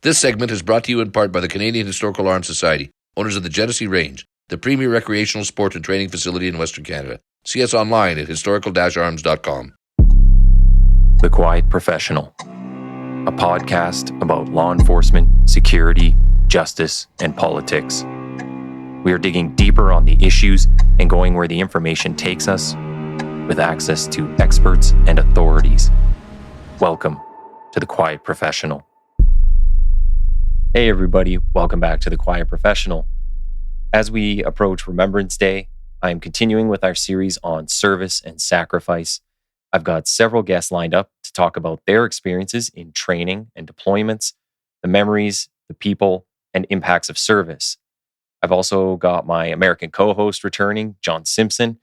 This segment is brought to you in part by the Canadian Historical Arms Society, owners of the Genesee Range, the premier recreational sport and training facility in Western Canada. See us online at historical-arms.com. The Quiet Professional, a podcast about law enforcement, security, justice, and politics. We are digging deeper on the issues and going where the information takes us with access to experts and authorities. Welcome to The Quiet Professional. Hey everybody, welcome back to The Quiet Professional. As we approach Remembrance Day, I am continuing with our series on service and sacrifice. I've got several guests lined up to talk about their experiences in training and deployments, the memories, the people, and impacts of service. I've also got my American co-host returning, John Simpson.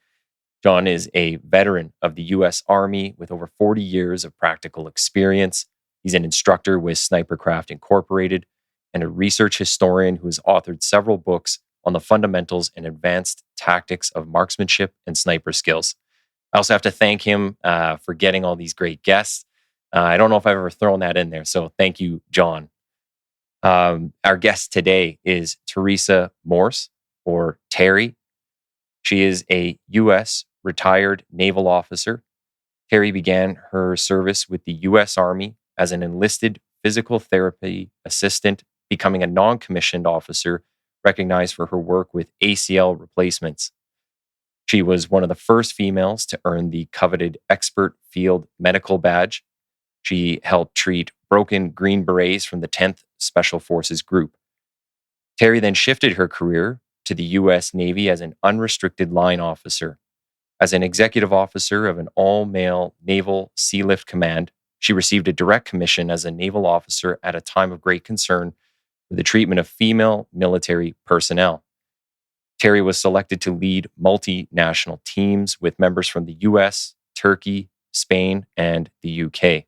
John is a veteran of the U.S. Army with over 40 years of practical experience. He's an instructor with Snipercraft Incorporated and a research historian who has authored several books on the fundamentals and advanced tactics of marksmanship and sniper skills. I also have to thank him for getting all these great guests. I don't know if I've ever thrown that in there, so thank you, John. Our guest today is Theresa Morse, or Tere. She is a U.S. retired naval officer. Tere began her service with the U.S. Army as an enlisted physical therapy assistant, becoming a non-commissioned officer recognized for her work with ACL replacements. She was one of the first females to earn the coveted Expert Field Medical Badge. She helped treat broken Green Berets from the 10th Special Forces Group. Tere then shifted her career to the U.S. Navy as an unrestricted line officer. As an executive officer of an all-male Naval Sea Lift Command, she received a direct commission as a naval officer at a time of great concern for the treatment of female military personnel. Tere was selected to lead multinational teams with members from the US, Turkey, Spain, and the UK.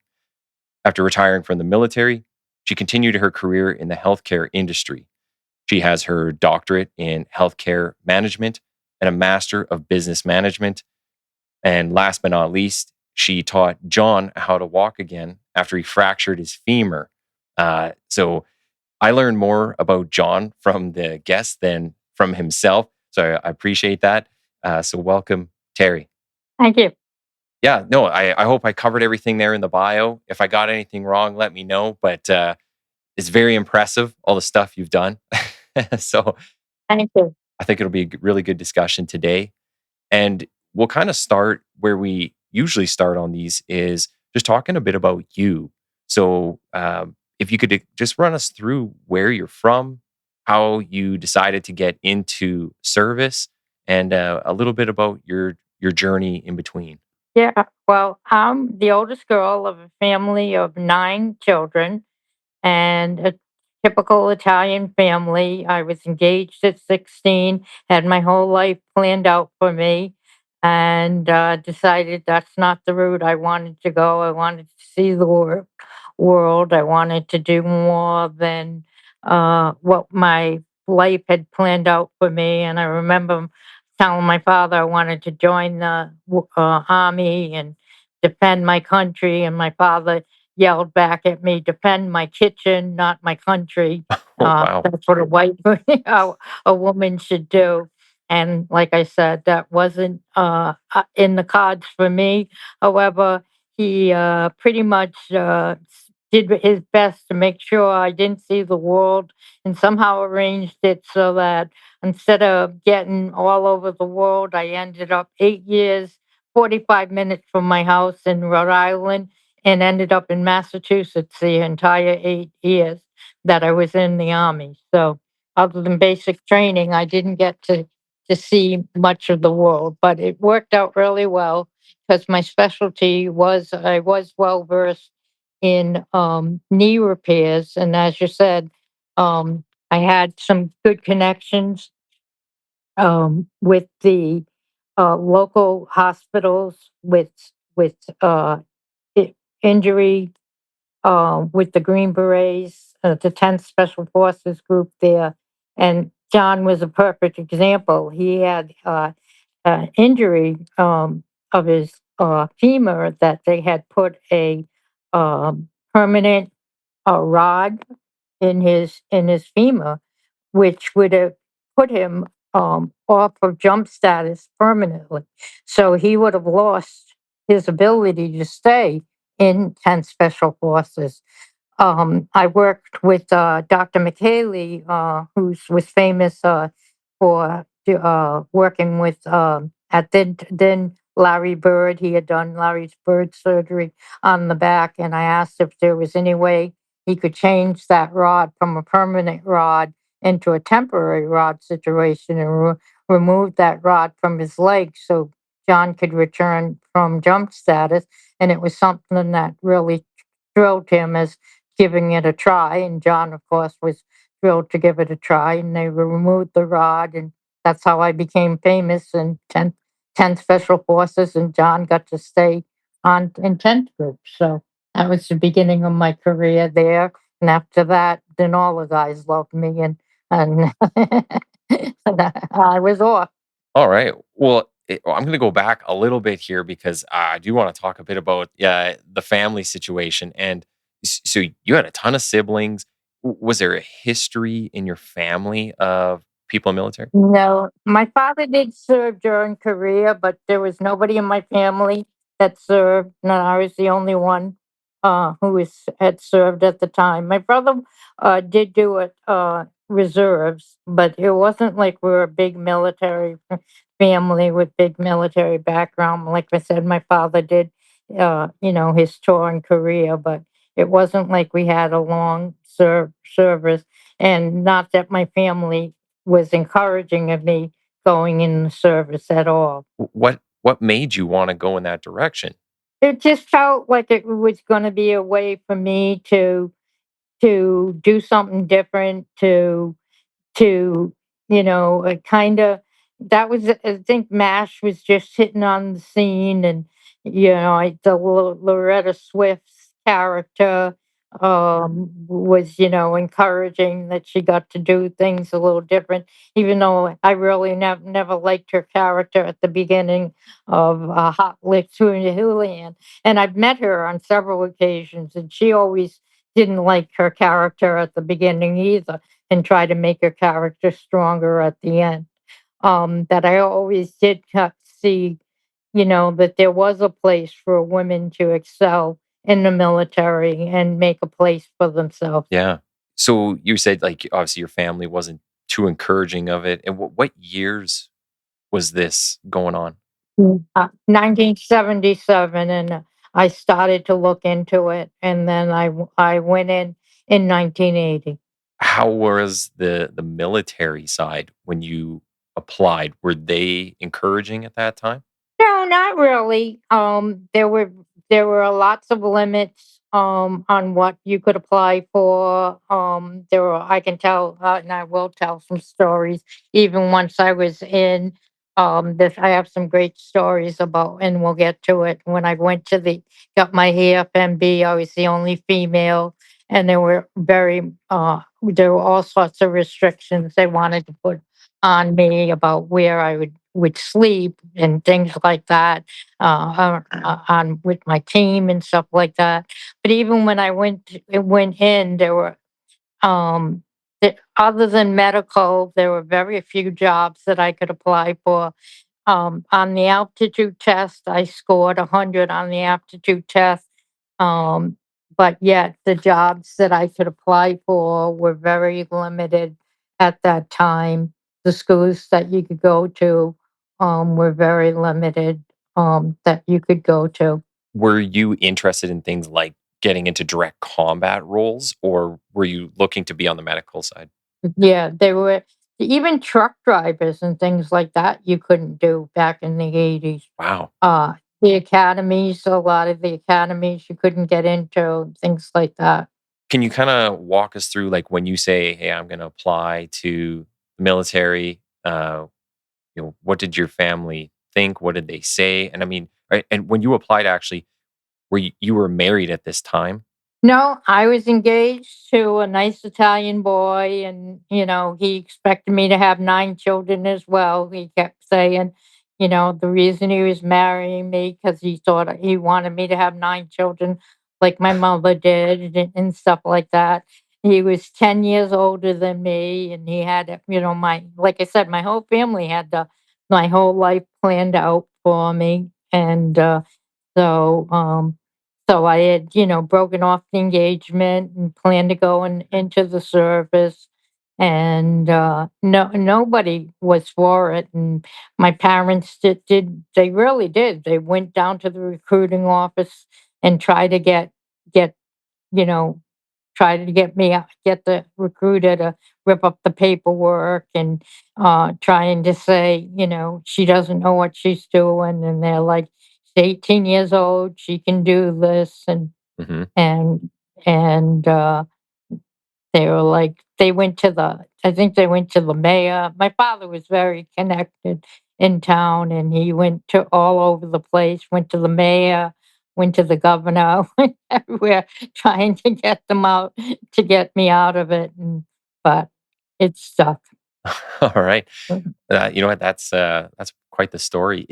After retiring from the military, she continued her career in the healthcare industry. She has her doctorate in healthcare management and a master of business management. And last but not least, she taught John how to walk again after he fractured his femur. So I learned more about John from the guest than from himself. So I appreciate that. So welcome, Tere. Thank you. Yeah, no, I hope I covered everything there in the bio. If I got anything wrong, let me know. But it's very impressive, all the stuff you've done. So Thank you. I think it'll be a really good discussion today. And we'll kind of start where we usually start on these, is just talking a bit about you. So if you could just run us through where you're from, how you decided to get into service, and a little bit about your journey in between. Yeah, well, I'm the oldest girl of a family of 9 children and a typical Italian family. I was engaged at 16, had my whole life planned out for me, and decided that's not the route I wanted to go. I wanted to see the world. I wanted to do more than what my life had planned out for me. And I remember telling my father I wanted to join the army and defend my country. And my father yelled back at me, "Defend my kitchen, not my country." Oh, wow. That's what a white a woman should do. And like I said, that wasn't in the cards for me. However, he pretty much did his best to make sure I didn't see the world, and somehow arranged it so that instead of getting all over the world, I ended up 8 years, 45 minutes from my house in Rhode Island, and ended up in Massachusetts the entire 8 years that I was in the Army. So other than basic training, I didn't get to see much of the world, but it worked out really well because my specialty was I was well versed in knee repairs, and as you said, I had some good connections with the local hospitals with injury with the Green Berets, the 10th Special Forces Group there. And John was a perfect example. He had an injury of his femur that they had put a permanent rod in his femur, which would have put him off of jump status permanently. So he would have lost his ability to stay in 10 Special Forces. I worked with Dr. McHaley, was famous for working with at then Larry Bird. He had done Larry's bird surgery on the back, and I asked if there was any way he could change that rod from a permanent rod into a temporary rod situation and remove that rod from his leg so John could return from jump status. And it was something that really thrilled him as giving it a try. And John, of course, was thrilled to give it a try. And they removed the rod. And that's how I became famous in 10th Special Forces. And John got to stay on in 10th Group. So that was the beginning of my career there. And after that, then all the guys loved me. And I was off. All right. Well, I'm going to go back a little bit here because I do want to talk a bit about the family situation. And so you had a ton of siblings. Was there a history in your family of people in the military? No, my father did serve during Korea, but there was nobody in my family that served. No, I was the only one had served at the time. My brother did do it reserves, but it wasn't like we were a big military family with big military background. Like I said, my father did, his tour in Korea, but it wasn't like we had a long service. And not that my family was encouraging of me going in the service at all. What made you want to go in that direction? It just felt like it was going to be a way for me to do something different, to kind of that was I think MASH was just hitting on the scene, and Loretta Swift's character was encouraging that she got to do things a little different, even though I really never liked her character at the beginning of Hot Licks Houlihan. And I've met her on several occasions, and she always didn't like her character at the beginning either, and try to make her character stronger at the end. That I always did see, that there was a place for women to excel in the military and make a place for themselves. Yeah. So you said, like, obviously your family wasn't too encouraging of it. And what years was this going on? 1977, and I started to look into it, and then I went in 1980. How was the military side when you applied? Were they encouraging at that time? No, not really. There were lots of limits on what you could apply for. There were I can tell and I will tell some stories. Even once I was in, this I have some great stories about, and we'll get to it. When I went to the got my AFMB, I was the only female, and there were all sorts of restrictions they wanted to put on me about where I would sleep and things like that, on with my team and stuff like that. But even when I went in, there were other than medical, there were very few jobs that I could apply for. On the aptitude test, I scored 100 on the aptitude test. Um, but yet the jobs that I could apply for were very limited at that time. The schools that you could go to were very limited, that you could go to. Were you interested in things like getting into direct combat roles, or were you looking to be on the medical side? Yeah, they were even truck drivers and things like that you couldn't do back in the 80s. Wow. The academies, a lot of the academies you couldn't get into, things like that. Can you kind of walk us through, like, when you say, "Hey, I'm going to apply to the military"? What did your family think? What did they say? And I mean, right, and when you applied, actually, were you were married at this time? No, I was engaged to a nice Italian boy, and he expected me to have 9 children as well. He kept saying, the reason he was marrying me because he thought he wanted me to have 9 children, like my mother did, and stuff like that. he was 10 years older than me, and he had, like I said, my whole family had my whole life planned out for me. And so, so I had, broken off the engagement and planned to go into the service. And nobody was for it. And my parents they really did. They went down to the recruiting office and tried to get, you know, try to get the recruiter to rip up the paperwork, and trying to say, she doesn't know what she's doing. And they're like, she's 18 years old, she can do this. Hmm. And, and, they were like, I think they went to the mayor. My father was very connected in town, and he went to all over the place, went to the mayor, went to the governor, went everywhere trying to get them out, to get me out of it. But it stuck. All right. You know what? That's quite the story.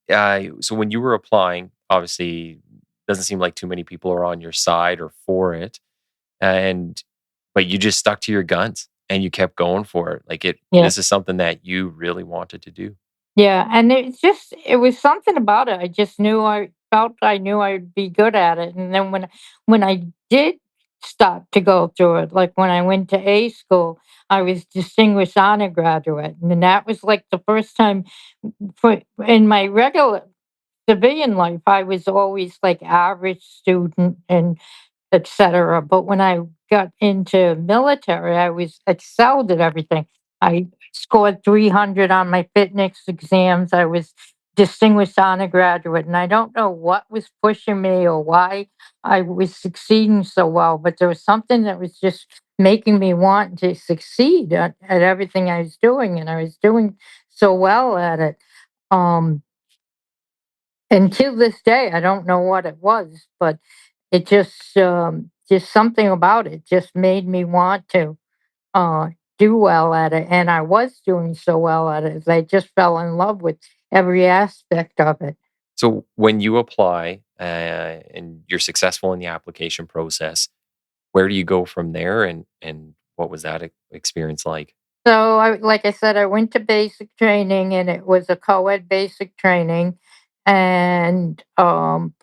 So when you were applying, obviously, doesn't seem like too many people are on your side or for it, and but you just stuck to your guns and you kept going for it. Like it. Yeah. This is something that you really wanted to do. Yeah, and it was something about it. I knew I'd be good at it. And then when I did start to go through it, like when I went to A school, I was distinguished honor graduate. And that was like the first time in my regular civilian life, I was always like average student and etc. But when I got into military, I was excelled at everything. I scored 300 on my fitness exams. I was distinguished honor graduate, and I don't know what was pushing me or why I was succeeding so well, but there was something that was just making me want to succeed at everything I was doing, and I was doing so well at it. Um, and to this day, I don't know what it was, but it just something about it just made me want to uh, do well at it, and I was doing so well at it. I just fell in love with every aspect of it. So when you apply and you're successful in the application process, where do you go from there? And what was that experience like? So, like I said, I went to basic training, and it was a co-ed basic training, and down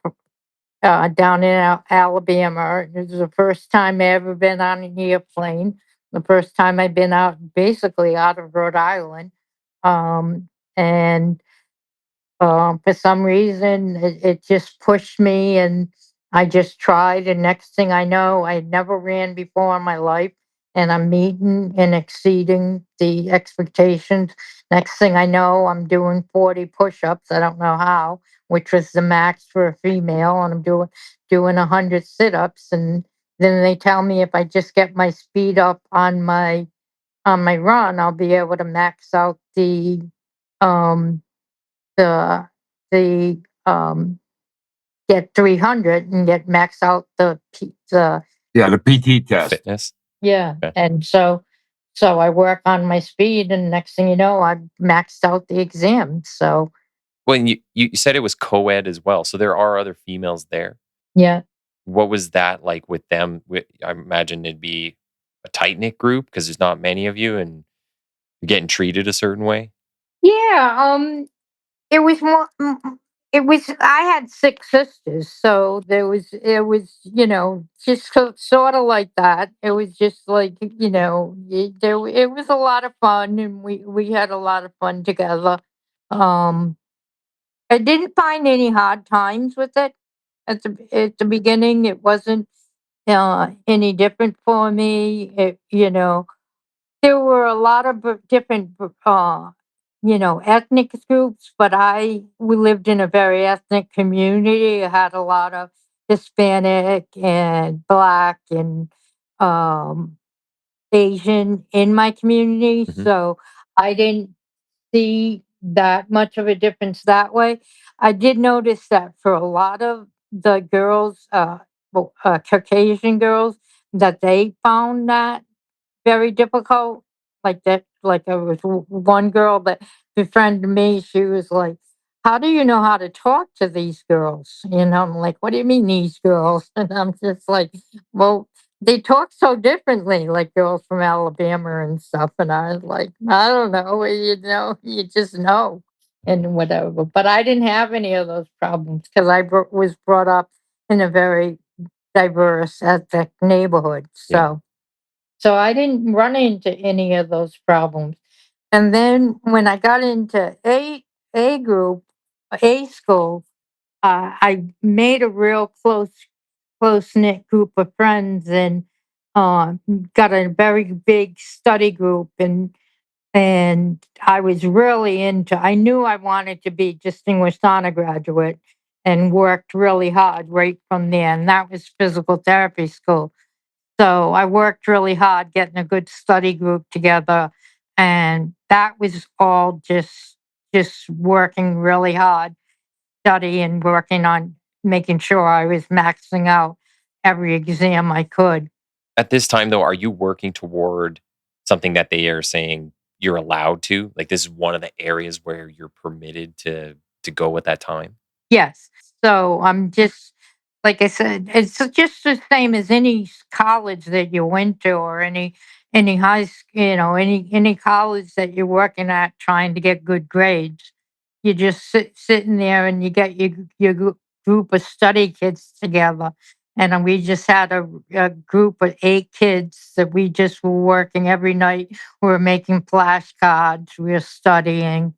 in Alabama. It was the first time I ever been on an airplane. The first time I'd been out, basically out of Rhode Island. And For some reason, it just pushed me, and I just tried. And next thing I know, I never ran before in my life, and I'm meeting and exceeding the expectations. Next thing I know, I'm doing 40 push-ups. I don't know how, which was the max for a female, and I'm doing 100 sit-ups. And then they tell me if I just get my speed up on my run, I'll be able to max out um the the get 300 and get max out the PT test. Fitness? yeah. Okay. And so I work on my speed, and next thing you know, I maxed out the exam. So Well, and you said it was co-ed as well, so there are other females there. yeah. What was that like with them? I imagine it'd be a tight knit group because there's not many of you, and you're getting treated a certain way. Yeah, it was more. It was. I had six sisters, so there was. It was, just sort of like that. It was just like, It was a lot of fun, and we had a lot of fun together. Um, I didn't find any hard times with it at the beginning. It wasn't any different for me. There were a lot of different, ethnic groups, but we lived in a very ethnic community. I had a lot of Hispanic and Black and um, Asian in my community, Hmm. so I didn't see that much of a difference that way. I did notice that for a lot of the girls, Caucasian girls, that they found that very difficult. Like there was one girl that befriended me. She was like, "How do you know how to talk to these girls?" I'm like, "What do you mean these girls?" And I'm just like, "Well, they talk so differently, like girls from Alabama and stuff. And I was like, I don't know, you just know and whatever. But I didn't have any of those problems because was brought up in a very diverse ethnic neighborhood. Yeah. So I didn't run into any of those problems. And then when I got into A group, A school, I made a real close knit group of friends and uh, got a very big study group and I was really into. I knew I wanted to be distinguished honor graduate and worked really hard right from there. And that was physical therapy school. So I worked really hard getting a good study group together, and that was all just working really hard, studying, working on making sure I was maxing out every exam I could. At this time, though, are you working toward something that they are saying you're allowed to? Like this is one of the areas where you're permitted to go at that time? Yes. So I'm just, like I said, it's just the same as any college that you went to or any high school, any college that you're working at trying to get good grades. You just sitting there and you get group of study kids together. And we just had a group of 8 kids that we just were working every night. We were making flashcards. We were studying.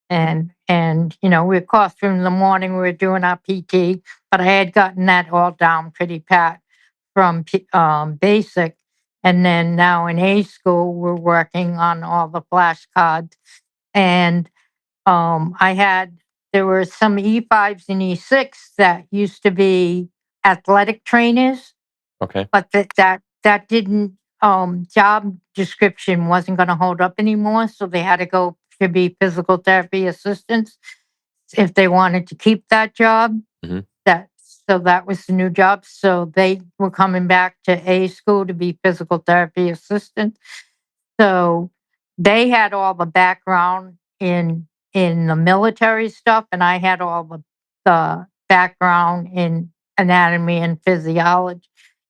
And we of course in the morning we were doing our PT, but I had gotten that all down pretty pat from basic, and then now in A school we're working on all the flashcards, and I had there were some E5s and E6 that used to be athletic trainers, Okay. but that didn't job description wasn't going to hold up anymore, so they had to go to be physical therapy assistants if they wanted to keep that job. Mhm. That was the new job. So they were coming back to A school to be physical therapy assistants. So they had all the background in the military stuff, and I had all the background in anatomy and physiology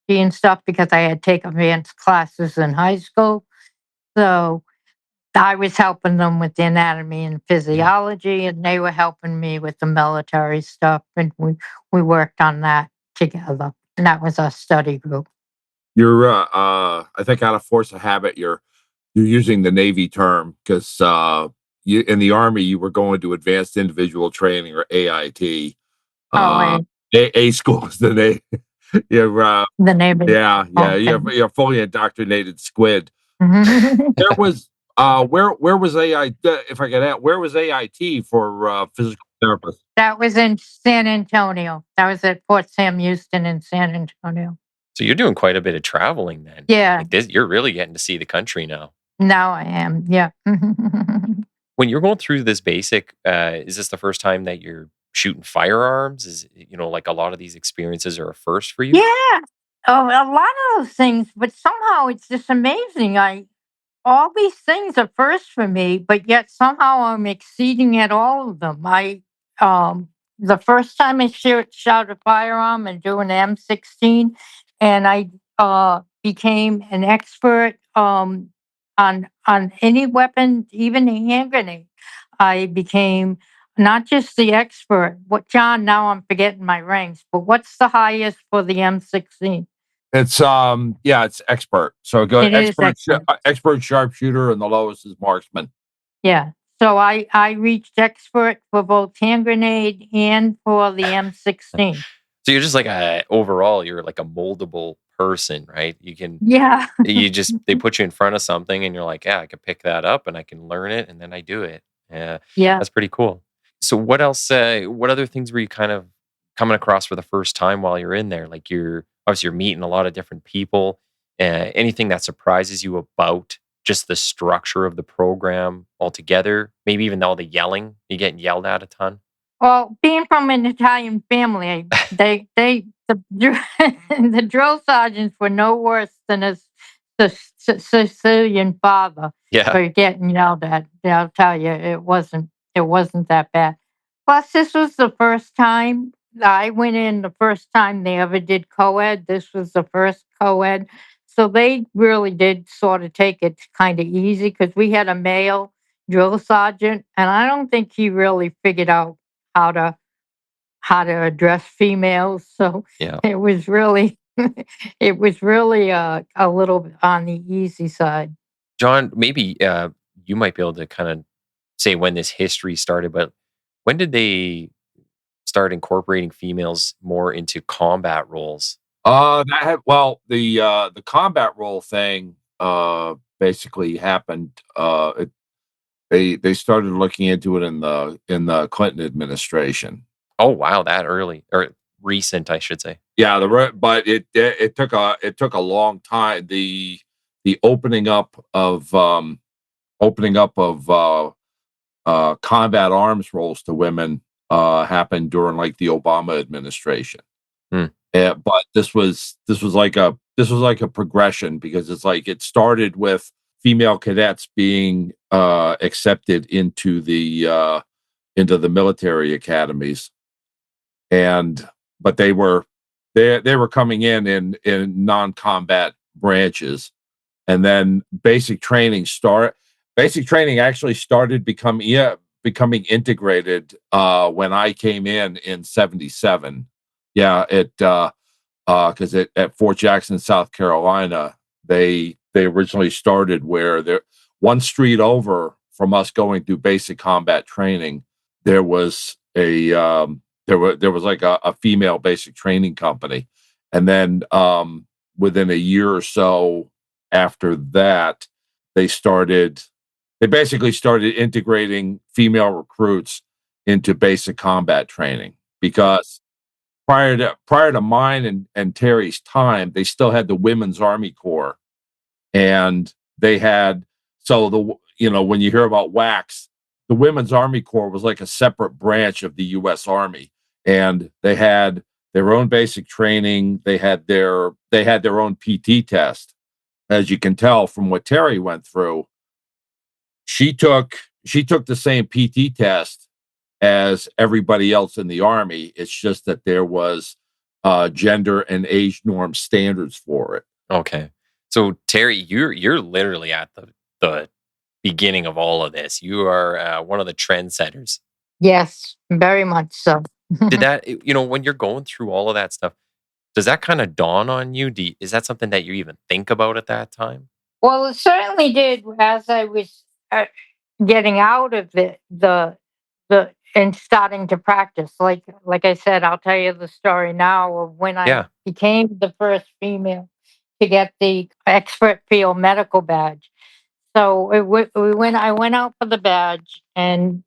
and stuff because I had taken advanced classes in high school. So I was helping them with the anatomy and Yeah. physiology, and they were helping me with the military stuff, and we worked on that together. And that was our study group. You're, I think out of force of habit, you're using the Navy term because you in the Army you were going to Advanced Individual Training or AIT. Oh, Uh, and A school is the name. You're, the neighbor. yeah, Okay. you're a fully indoctrinated squid. There was where was AI? If I could ask, where was AIT for physical therapists? That was in San Antonio. That was at Fort Sam Houston in San Antonio. So you're doing quite a bit of traveling then. Yeah, Like this, you're really getting to see the country now. now I am. Yeah. When you're going through this basic, is this the first time that you're shooting firearms? Is like a lot of these experiences are a first for you? Yeah. Oh, a lot of those things, but somehow it's just amazing. I All these things are first for me, but yet somehow I'm exceeding at all of them. The first time I shot a firearm and doing an M16, and I became an expert on any weapon, even a hand grenade. I became not just the expert. What, John? Now I'm forgetting my ranks. But what's the highest for the M16? It's yeah, it's expert. So go It is expert. expert sharpshooter, and the lowest is marksman. Yeah. So I reached expert for both hand grenade and for the M16. So you're just like overall, you're like a moldable person, right? Yeah. They put you in front of something and you're like, yeah, I can pick that up and I can learn it and then I do it. Yeah, Yeah. that's pretty cool. So what else, what other things were you kind of coming across for the first time while you're in there? Like you're meeting a lot of different people. Anything that surprises you about just the structure of the program altogether? Maybe even all the yelling, you getting yelled at a ton? Well, being from an Italian family, the drill sergeants were no worse than the Sicilian father Yeah. for getting yelled at. I'll tell you, it wasn't that bad. Plus, this was the first time I went in the first time they ever did co-ed. This was the first co-ed. So they really did sort of take it kind of easy because we had a male drill sergeant, and I don't think he really figured out how to address females. So Yeah. it was really it was really a little bit on the easy side. John, maybe you might be able to kind of say when this history started, but when did they start incorporating females more into combat roles? The combat role thing basically happened. They started looking into it in the Clinton administration. Oh, wow, that early or recent, I should say. Yeah, but it took a long time. The opening up of combat arms roles to women happened during like the Obama administration. Hmm. But this was like a progression because it's like it started with female cadets being accepted into the military academies, and but they were coming in non-combat branches, and then basic training actually started becoming integrated when I came in 77. Yeah, it because at Fort Jackson, South Carolina, they originally started where there one street over from us going through basic combat training, there was there was like a female basic training company, and then within a year or so after that, they started they basically started integrating female recruits into basic combat training because prior to mine and Terry's time, they still had the Women's Army Corps, and they had so the when you hear about WACs, the Women's Army Corps was like a separate branch of the U.S. Army, and they had their own basic training. They had their own PT test, as you can tell from what Terry went through. She took the same PT test as everybody else in the army. It's just that there was gender and age norm standards for it. Okay. So Terry, you're literally at the beginning of all of this. You are one of the trendsetters. Yes, very much so. Did that, when you're going through all of that stuff, does that kind of dawn on you? Is that something that you even think about at that time? Well, it certainly did as I was getting out of the and starting to practice. Like I said, I'll tell you the story now of when I Yeah. became the first female to get the expert field medical badge. So I went out for the badge, and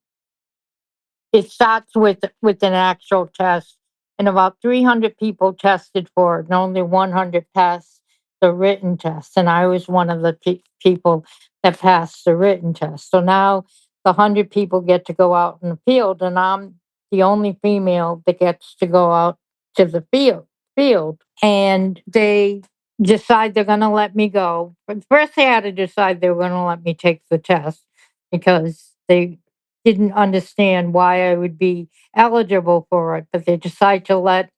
it starts with an actual test, and about 300 people tested for it, and only 100 passed the written test. And I was one of the people that passed the written test. So now the 100 people get to go out in the field, and I'm the only female that gets to go out to the field. And they decide they're going to let me go. But first, they had to decide they were going to let me take the test because they didn't understand why I would be eligible for it, but they decide to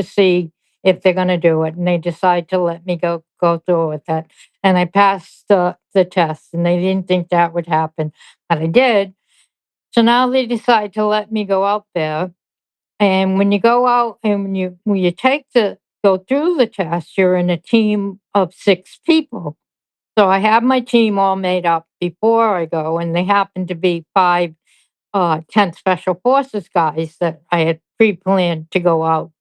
see if they're going to do it, and they decide to let me go through with that. And I passed the test, and they didn't think that would happen, but I did. So now they decide to let me go out there. And when you go out and when you go through the test, you're in a team of 6 people. So I have my team all made up before I go, and they happen to be 5 10 Special Forces guys that I had pre-planned to go out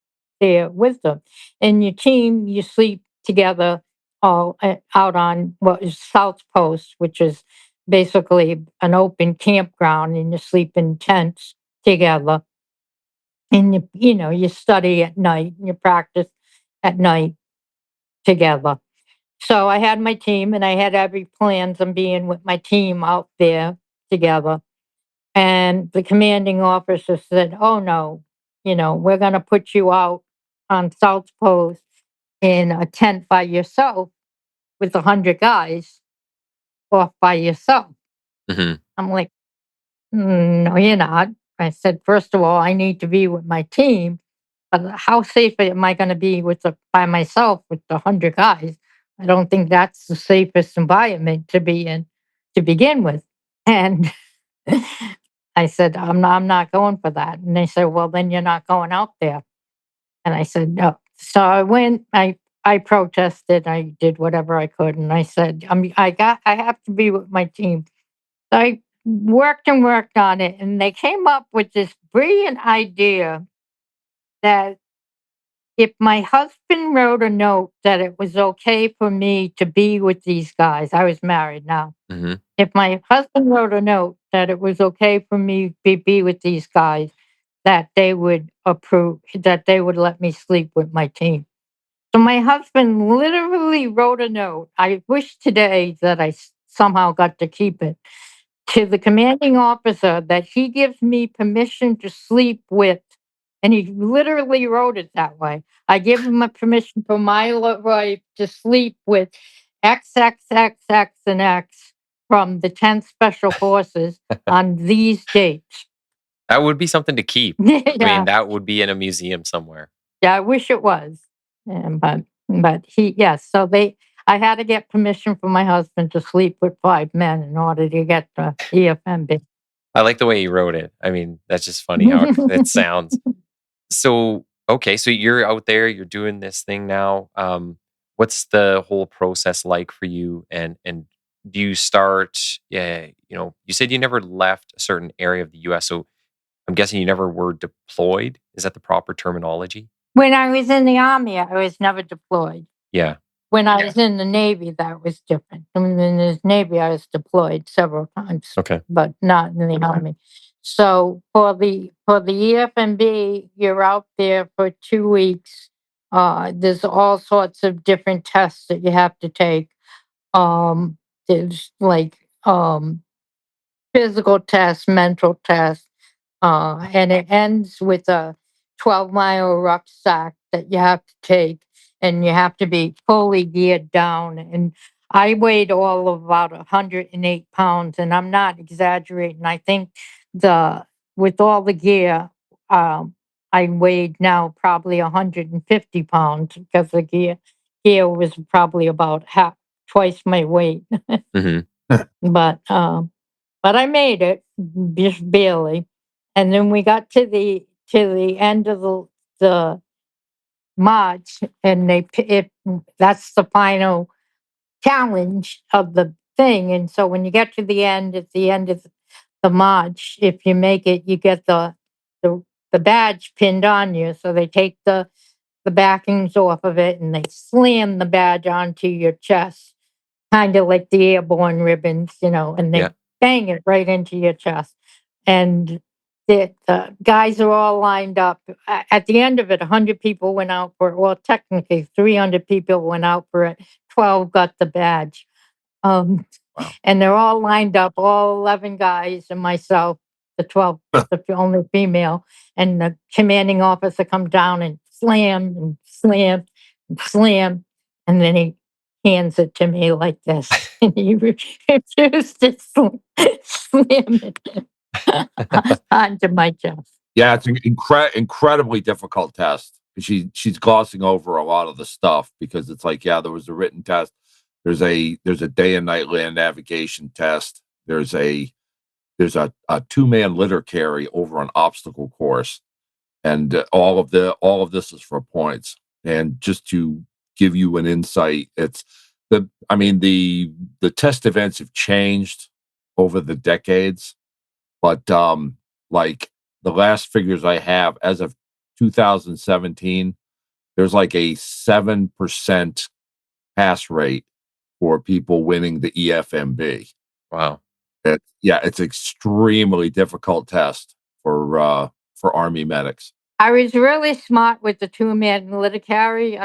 there with them. In your team, you sleep together all out on what is South Post, which is basically an open campground, and you sleep in tents together. And you study at night and you practice at night together. So I had my team, and I had every plans on being with my team out there together. And the commanding officer said, "Oh no, we're going to put you out on South Post in a tent by yourself with 100 guys off by yourself." Hmm. I'm like, "No, you're not." I said, "First of all, I need to be with my team. But how safe am I going to be by myself with 100 guys? I don't think that's the safest environment to be in to begin with. And I said, I'm not going for that. And they said, well, then you're not going out there. And I said, no. So I went, I protested, I did whatever I could. And I said, I have to be with my team. So I worked and worked on it. And they came up with this brilliant idea that if my husband wrote a note that it was okay for me to be with these guys, I was married now. Hmm. If my husband wrote a note that it was okay for me to be with these guys, that they would approve, that they would let me sleep with my team. So my husband literally wrote a note. I wish today that somehow got to keep it to the commanding officer that he gives me permission to sleep with. And he literally wrote it that way. I give him a permission for my wife to sleep with X, X, X, X, and X from the 10th Special Forces on these dates. That would be something to keep. I Yeah. mean, that would be in a museum somewhere. Yeah, I wish it was. But yes, so I had to get permission from my husband to sleep with 5 men in order to get the EFMB. I like the way you wrote it. I mean, that's just funny how it sounds. So, okay, so you're out there, you're doing this thing now. What's the whole process like for you? And do you start? Yeah, you said you never left a certain area of the U.S., so I'm guessing you never were deployed. Is that the proper terminology? When I was in the Army, I was never deployed. Yeah. When I was in the Navy, that was different. In the Navy, I was deployed several times, Okay. but not in the Army. So for the EFMB, you're out there for 2 weeks. There's all sorts of different tests that you have to take. There's like physical tests, mental tests, and it ends with a 12-mile rucksack that you have to take, and you have to be fully geared down. And I weighed all of about 108 pounds, and I'm not exaggerating. I think with all the gear, I weighed now probably 150 pounds because the gear was probably about twice my weight. Hmm. But I made it just barely. And then we got to the end of the march, and that's the final challenge of the thing. And so when you get to the end, at the end of the march, if you make it, you get the the badge pinned on you. So they take the backings off of it and they slam the badge onto your chest, kind of like the airborne ribbons, and they Yeah. bang it right into your chest. And the guys are all lined up. At the end of it, 100 people went out for it. Well, technically, 300 people went out for it. 12 got the badge. Um, Wow. and they're all lined up, all 11 guys and myself, the 12th, the only female. And the commanding officer comes down and slam and slam and slam. And then he hands it to me like this. And he refused to slam it onto my chest. Yeah, it's an incredibly difficult test. She's glossing over a lot of the stuff because it's like, yeah, there was a written test. There's a day and night land navigation test. There's a 2-man litter carry over an obstacle course, and all of this is for points. And just to give you an insight, the test events have changed over the decades, but like the last figures I have as of 2017, there's like a 7% pass rate for people winning the EFMB. Wow. It's extremely difficult test for Army medics. I was really smart with the 2-man litter carry.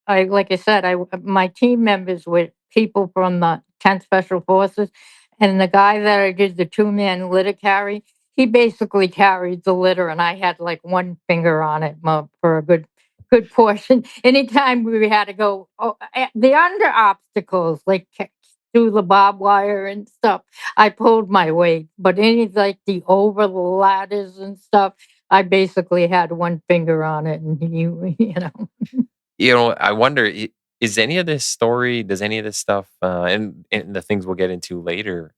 Like I said, my team members were people from the 10th Special Forces, and the guy that I did the 2-man litter carry, he basically carried the litter, and I had like one finger on it for a good portion. Anytime we had to go the under obstacles, like through the barbed wire and stuff, I pulled my weight. But any like the over the ladders and stuff, I basically had one finger on it, and I wonder, is any of this story, does any of this stuff, and the things we'll get into later,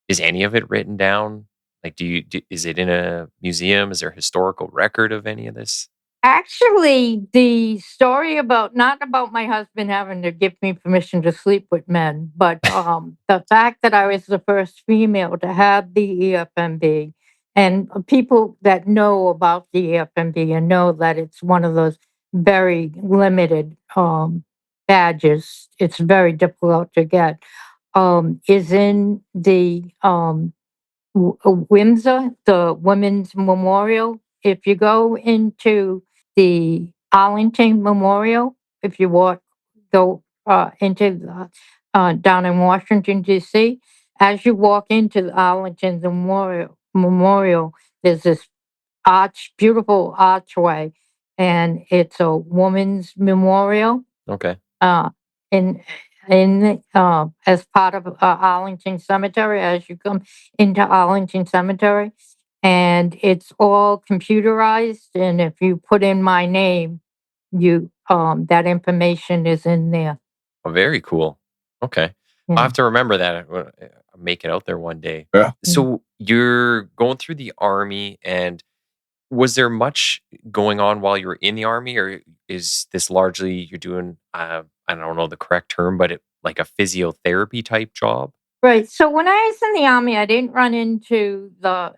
is any of it written down? Like, is it in a museum? Is there a historical record of any of this? Actually, the story about not about my husband having to give me permission to sleep with men, but the fact that I was the first female to have the EFMB, and people that know about the EFMB and know that it's one of those very limited badges. It's very difficult to get. Is in the Windsor, the Women's Memorial. If you go into the Arlington Memorial, if you go into down in Washington D.C., as you walk into the Arlington Memorial, there's this beautiful archway, and it's a woman's memorial. Okay. Uh, in as part of Arlington Cemetery, as you come into Arlington Cemetery, and it's all computerized. And if you put in my name, you that information is in there. Oh, very cool. Okay. I'll Yeah. have to remember that. I'll make it out there one day. Yeah. So you're going through the army, and was there much going on while you were in the army, or is this largely you're doing, I don't know the correct term, but like a physiotherapy type job? Right. So when I was in the army, I didn't run into the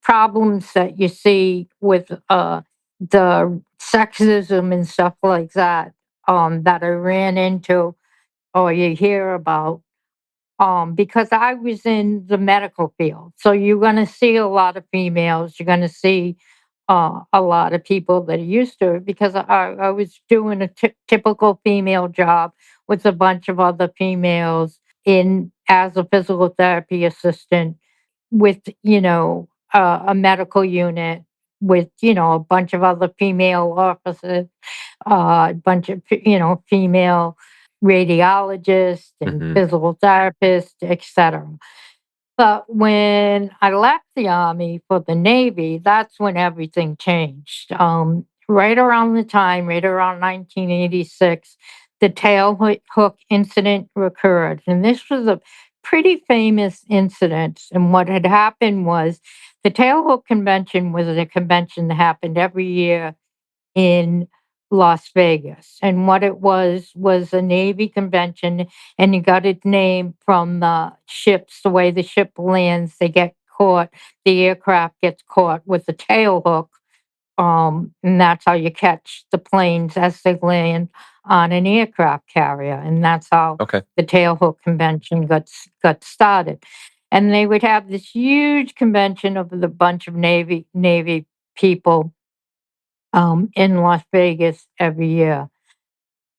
problems that you see with the sexism and stuff like that that I ran into or you hear about because I was in the medical field. So you're going to see a lot of females. You're going to see a lot of people that are used to it because I was doing a typical female job with a bunch of other females in as a physical therapy assistant with a medical unit with a bunch of other female officers, a bunch of female radiologists and Hmm. physical therapists, etc. But when I left the Army for the Navy, that's when everything changed. Right around 1986, the tail hook incident occurred. And this was a pretty famous incident. And what had happened was the tailhook convention was a convention that happened every year in Las Vegas. And what it was a Navy convention, and you got its name from the ships, the way the ship lands, they get caught, the aircraft gets caught with the tail hook. And that's how you catch the planes as they land on an aircraft carrier. And that's how Okay. the tailhook convention got started. And they would have this huge convention of the bunch of Navy people in Las Vegas every year.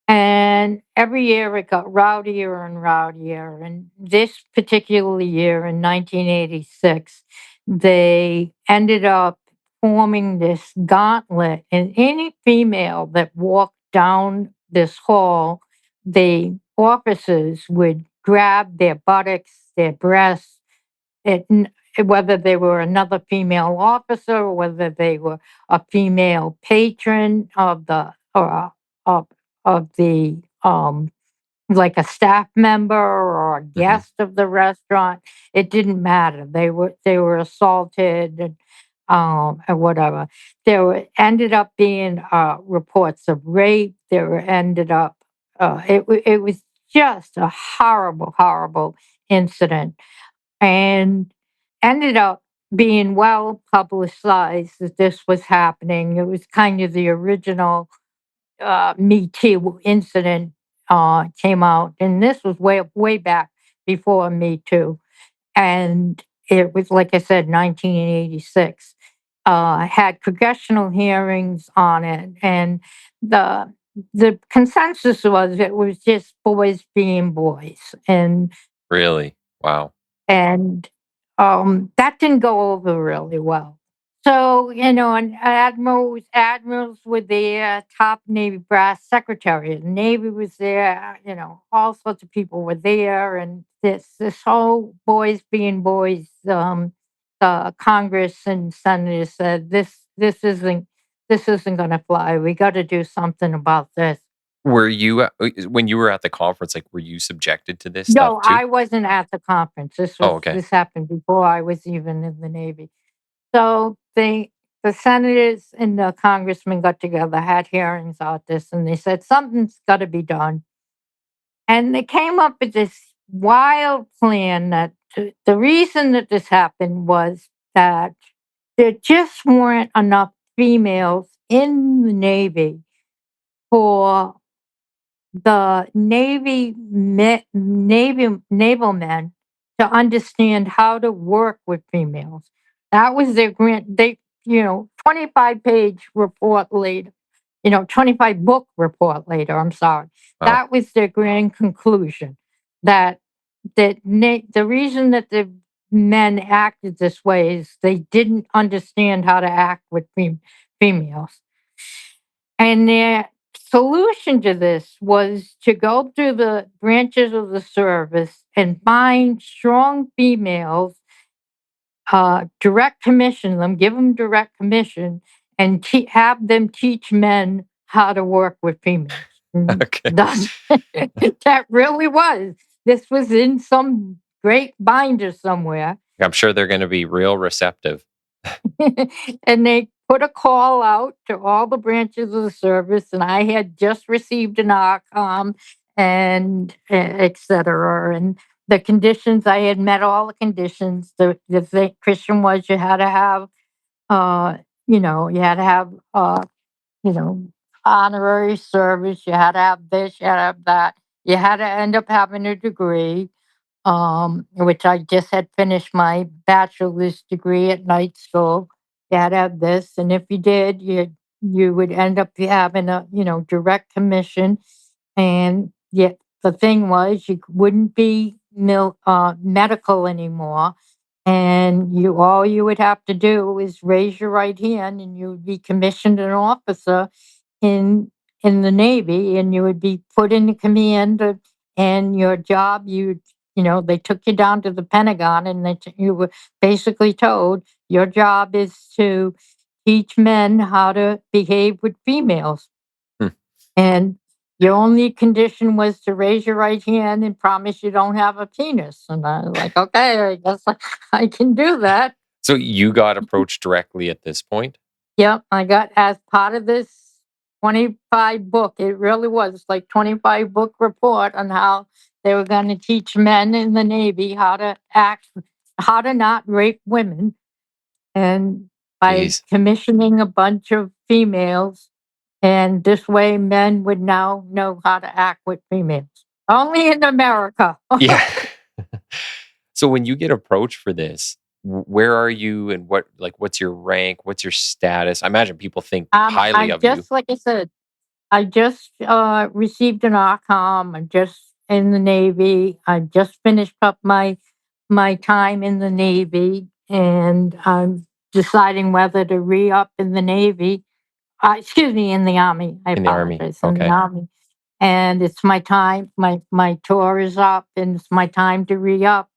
And every year it got rowdier and rowdier. And this particular year in 1986, they ended up forming this gauntlet. And any female that walked down this hall, the officers would grab their buttocks, their breasts, it, whether they were another female officer or whether they were a female patron of the or of the like a staff member or a Hmm. guest of the restaurant. It didn't matter. They were assaulted and whatever. Ended up being reports of rape. Ended up it was just a horrible incident and ended up being well publicized that this was happening. It was kind of the original Me Too incident came out, and this was way back before Me Too, and it was like I said, 1986. Had congressional hearings on it, and the the consensus was it was just boys being boys, Really? Wow. and that didn't go over really well. So, and admirals were there, top Navy brass secretary of the Navy was there, all sorts of people were there, and this whole boys being boys the Congress and senators said this isn't going to fly. We got to do something about this. Were you when you were at the conference? Like, were you subjected to this No, stuff too? I wasn't at the conference. Okay. This happened before I was even in the Navy. So the senators and the congressmen got together, had hearings about this, and they said something's got to be done. And they came up with this wild plan that the reason that this happened was that there just weren't enough females in the Navy for the naval men to understand how to work with females. That was their grant. 25-page report later, 25-book report later. I'm sorry. Wow. That was their grand conclusion. The reason that the men acted this way is they didn't understand how to act with females. And their solution to this was to go through the branches of the service and find strong females, direct commission them, give them direct commission, and have them teach men how to work with females. Okay. That really was. This was in some great binder somewhere. I'm sure they're going to be real receptive. And they put a call out to all the branches of the service, and I had just received an RCOM and et cetera. And the conditions, I had met all the conditions. The Christian was you had to have, honorary service. You had to have this, you had to have that. You had to end up having a degree, which I just had finished my bachelor's degree at night school. You had to have this, and if you did, you would end up having a direct commission. And yet the thing was, you wouldn't be medical anymore, and all you would have to do is raise your right hand, and you would be commissioned an officer in the Navy, and you would be put in the command and your job, they took you down to the Pentagon, and you were basically told your job is to teach men how to behave with females. Hmm. And your only condition was to raise your right hand and promise you don't have a penis. And I was like, okay, I guess I can do that. So you got approached directly at this point? Yep, I got as part of this 25-book. It really was like 25-book report on how they were going to teach men in the Navy how to act, how to not rape women, and by Jeez. commissioning a bunch of females, and this way men would now know how to act with females. Only in America. Yeah. So when you get approached for this, where are you, and what's your rank? What's your status? I imagine people think highly of you. Like I said, I just received an RCOM. I'm just in the Navy. I just finished up my time in the Navy, and I'm deciding whether to re-up in the Navy. In the Army. I In the Army. apologize. In Okay. the Army. And it's my time. My tour is up, and it's my time to re-up.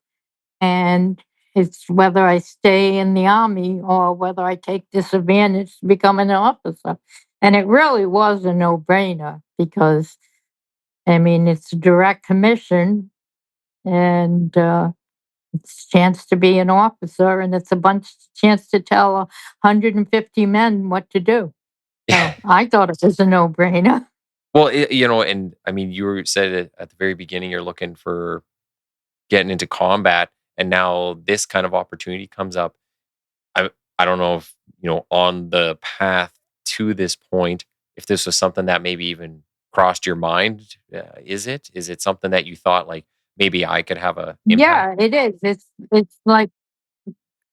And it's whether I stay in the Army or whether I take this advantage to become an officer. And it really was a no-brainer because, it's a direct commission, and it's a chance to be an officer, and it's a chance to tell 150 men what to do. So I thought it was a no-brainer. Well, and I mean, said it at the very beginning, you're looking for getting into combat, and now this kind of opportunity comes up. I don't know if, on the path to this point, if this was something that maybe even crossed your mind. Is it something that you thought, like, maybe I could have a impact? Yeah, it is. It's like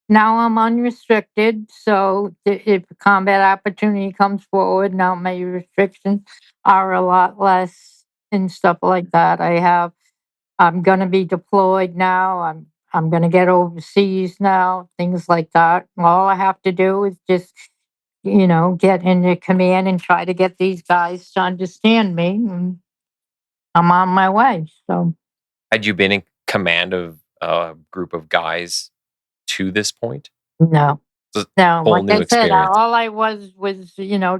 now I'm unrestricted. So if a combat opportunity comes forward, now my restrictions are a lot less and stuff like that. I'm going to be deployed now. I'm going to get overseas now, things like that. All I have to do is just, get into command and try to get these guys to understand me. And I'm on my way. So, Had you been in command of a group of guys to this point? No. It's a No, whole like new I said, experience. all I was,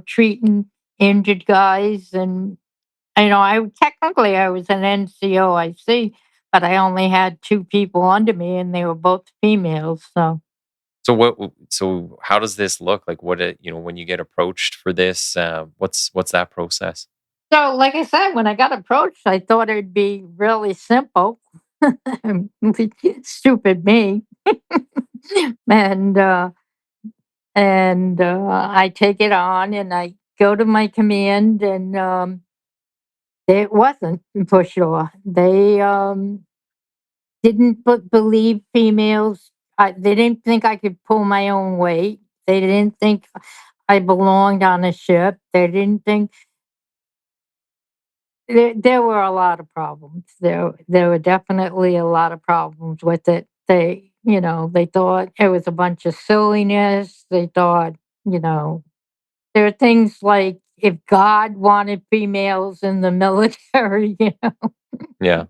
treating injured guys, and I was an NCOIC, but I only had 2 people under me, and they were both females. So how does this look? Like, when you get approached for this, what's that process? So, like I said, when I got approached, I thought it'd be really simple. Stupid me. and I take it on, and I go to my command, and it wasn't for sure. They didn't believe females. They didn't think I could pull my own weight. They didn't think I belonged on a ship. They didn't think there were a lot of problems. There were definitely a lot of problems with it. They thought it was a bunch of silliness. They thought, you know, there are things like if God wanted females in the military, Yeah.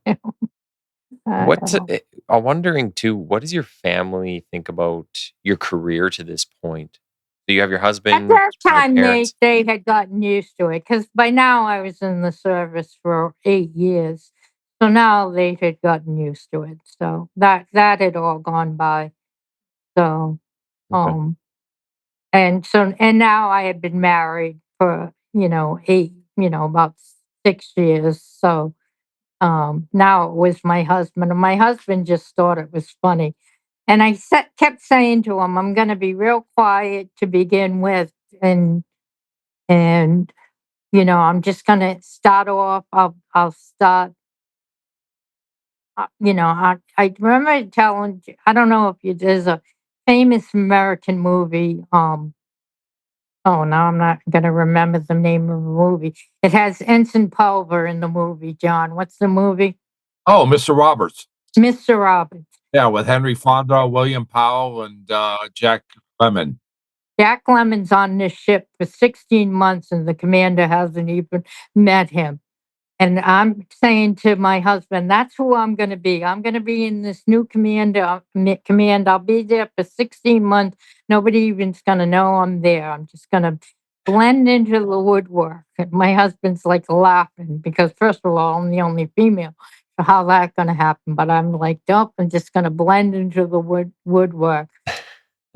I don't know. I'm wondering too, what does your family think about your career to this point? Do you have your At husband, that your time, they parents? they had gotten used to it because by now I was in the service for 8 years, so now they had gotten used to it. So that had all gone by. So, Okay. um, and now I had been married for about 6 years. So, now it was my husband, and my husband just thought it was funny. And kept saying to him, "I'm going to be real quiet to begin with, and and I'm just going to start off. I'll start. I remember telling. I don't know if there's a famous American movie. Oh, now I'm not going to remember the name of the movie. It has Ensign Pulver in the movie. John, what's the movie? Oh, Mr. Roberts. Mr. Roberts. Yeah, with Henry Fonda, William Powell, and Jack Lemmon. Jack Lemon's on this ship for 16 months, and the commander hasn't even met him. And I'm saying to my husband, that's who I'm going to be. I'm going to be in this new command. I'll be there for 16 months. Nobody even's going to know I'm there. I'm just going to blend into the woodwork. And my husband's like laughing because, first of all, I'm the only female. So how that going to happen? But I'm like, nope, I'm just going to blend into the woodwork.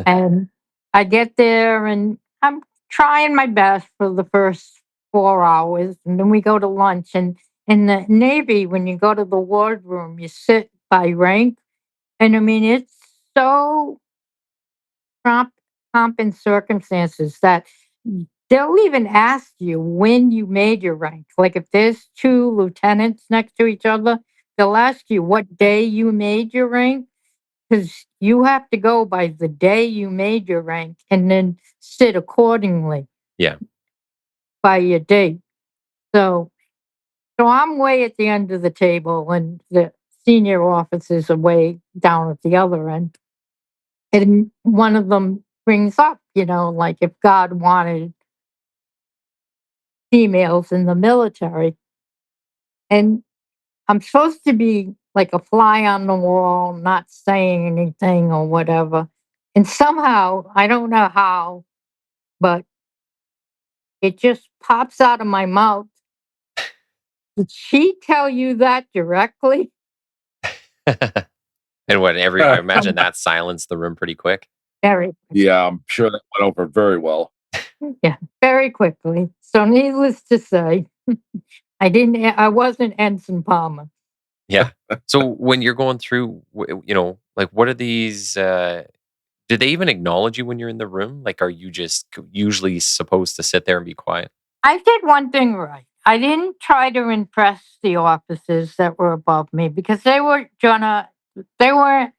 And I get there, and I'm trying my best for the first 4 hours. And then we go to lunch. And in the Navy, when you go to the wardroom, you sit by rank. And I mean, it's so prompt, pomp and circumstances that they'll even ask you when you made your rank. Like if there's 2 lieutenants next to each other, they'll ask you what day you made your rank, because you have to go by the day you made your rank and then sit accordingly Yeah. by your date. So, so I'm way at the end of the table, and the senior officers are way down at the other end. And one of them brings up, like if God wanted females in the military, and I'm supposed to be like a fly on the wall, not saying anything or whatever. And somehow, I don't know how, but it just pops out of my mouth. Did she tell you that directly? And I imagine Um, that silenced the room pretty quick. very, Yeah, I'm sure that went over very well. yeah, very quickly. So, needless to say, I wasn't Ensign Palmer. Yeah. So when you're going through, like what are these? Do they even acknowledge you when you're in the room? Like, are you just usually supposed to sit there and be quiet? I did one thing right. I didn't try to impress the officers that were above me because they weren't, they weren't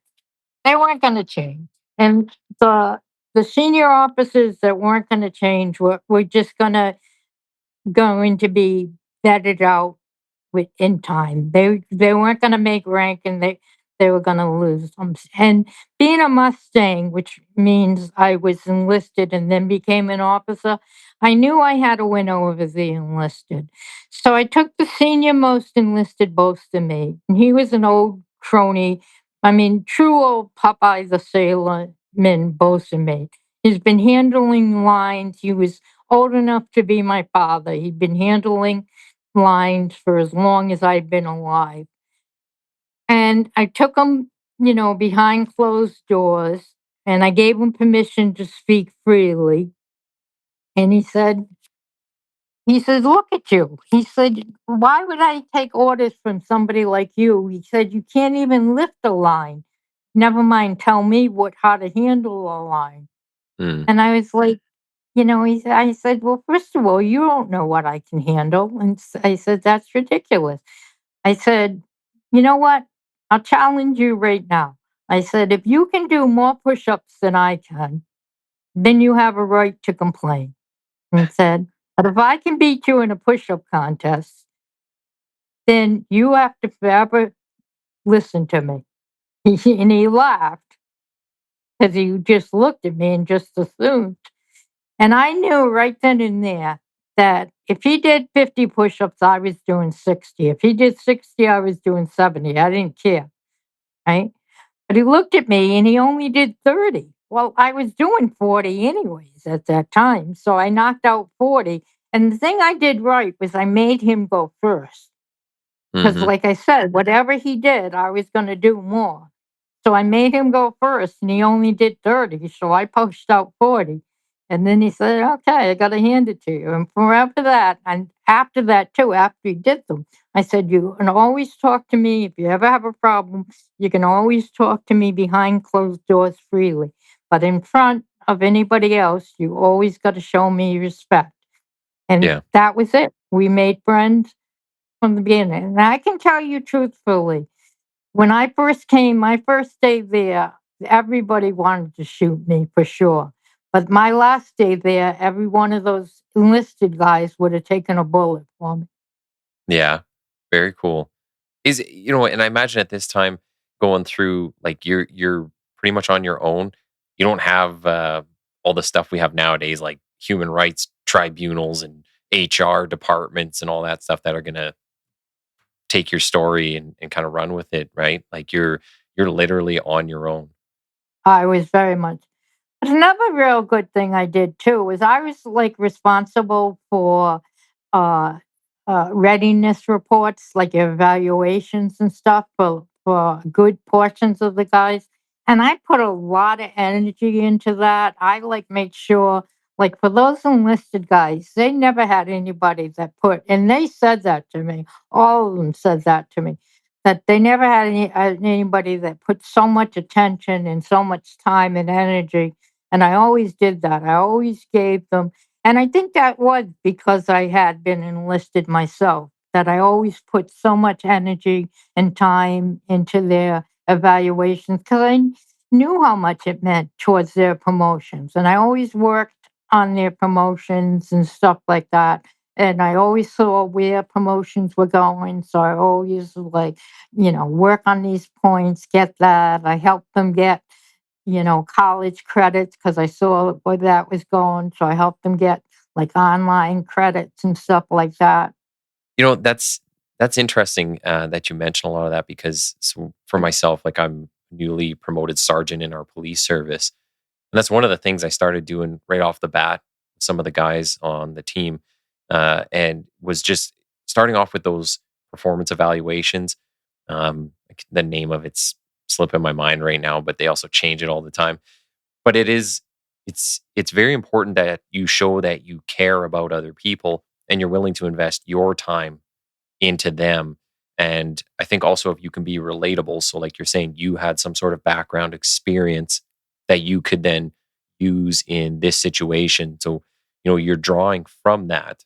going to change. And the senior officers that weren't going to change were just going to be vetted out in time. They weren't going to make rank, and they were going to lose them. And being a Mustang, which means I was enlisted and then became an officer, I knew I had to win over the enlisted. So I took the senior most enlisted boast to me, and he was an old crony. I mean, true old Popeye the Sailor. bosun mate. He's been handling lines. He was old enough to be my father. He'd been handling lines for as long as I'd been alive. And I took him, behind closed doors, and I gave him permission to speak freely. And he said, look at you. He said, why would I take orders from somebody like you? He said, you can't even lift a line. Never mind tell me how to handle a line. Mm. And I was like, I said, well, first of all, you don't know what I can handle. And I said, that's ridiculous. I said, you know what? I'll challenge you right now. I said, if you can do more push ups than I can, then you have a right to complain. And said, but if I can beat you in a push up contest, then you have to forever listen to me. And he laughed because he just looked at me and just assumed. And I knew right then and there that if he did 50 push ups, I was doing 60. If he did 60, I was doing 70. I didn't care. Right. But he looked at me and he only did 30. Well, I was doing 40 anyways at that time. So I knocked out 40. And the thing I did right was I made him go first. Because, Hmm. like I said, whatever he did, I was going to do more. So I made him go first, and he only did 30. So I pushed out 40. And then he said, okay, I got to hand it to you. And from after that, and after that, too, after he did them, I said, you can always talk to me. If you ever have a problem, you can always talk to me behind closed doors freely. But in front of anybody else, you always got to show me respect. And Yeah. that was it. We made friends from the beginning. And I can tell you truthfully, when I first came, my first day there, everybody wanted to shoot me for sure. But my last day there, every one of those enlisted guys would have taken a bullet for me. Yeah. Very cool. And I imagine at this time going through, like, you're pretty much on your own. You don't have all the stuff we have nowadays, like human rights tribunals and HR departments and all that stuff that are gonna take your story and kind of run with it, right? Like you're literally on your own. I was very much. But another real good thing I did too was I was like responsible for uh, readiness reports, like evaluations and stuff for good portions of the guys. And I put a lot of energy into that. I like made sure, like for those enlisted guys, they never had anybody that put, and they said that to me. All of them said that to me, that they never had anybody that put so much attention and so much time and energy. And I always did that. I always gave them, and I think that was because I had been enlisted myself, that I always put so much energy and time into their evaluations because I knew how much it meant towards their promotions. And I always worked on their promotions and stuff like that. And I always saw where promotions were going. So I always like, work on these points, get that. I helped them get college credits because I saw where that was going. So I helped them get like online credits and stuff like that. That's interesting that you mention a lot of that because for myself, like I'm newly promoted sergeant in our police service, and that's one of the things I started doing right off the bat. With some of the guys on the team, and was just starting off with those performance evaluations. The name of it's slipping my mind right now, but they also change it all the time. But it's very important that you show that you care about other people and you're willing to invest your time into them. And I think also if you can be relatable, so like you're saying, you had some sort of background experience that you could then use in this situation. So, you're drawing from that.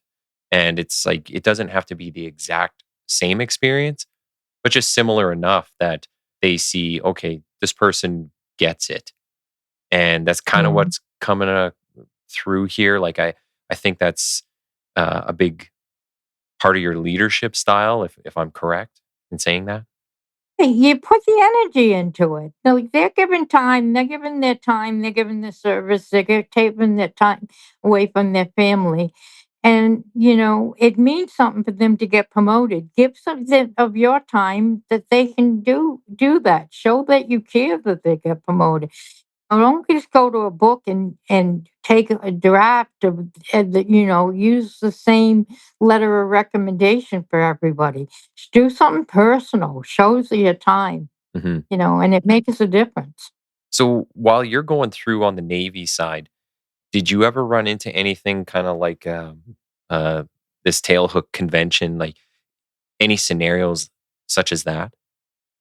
And it's like, it doesn't have to be the exact same experience, but just similar enough that they see, okay, this person gets it. And that's kind of Mm. what's coming through here. Like, I think that's a big part of your leadership style, if I'm correct in saying that? You put the energy into it. Like they're giving time, they're giving their time, they're giving their service, taking their time away from their family. And, it means something for them to get promoted. Give something of your time that they can do that. Show that you care that they get promoted. don't just go to a book and take a draft of, use the same letter of recommendation for everybody. Just do something personal, shows your time, Hmm. and it makes a difference. So while you're going through on the Navy side, did you ever run into anything kind of like uh, this tailhook convention, like any scenarios such as that?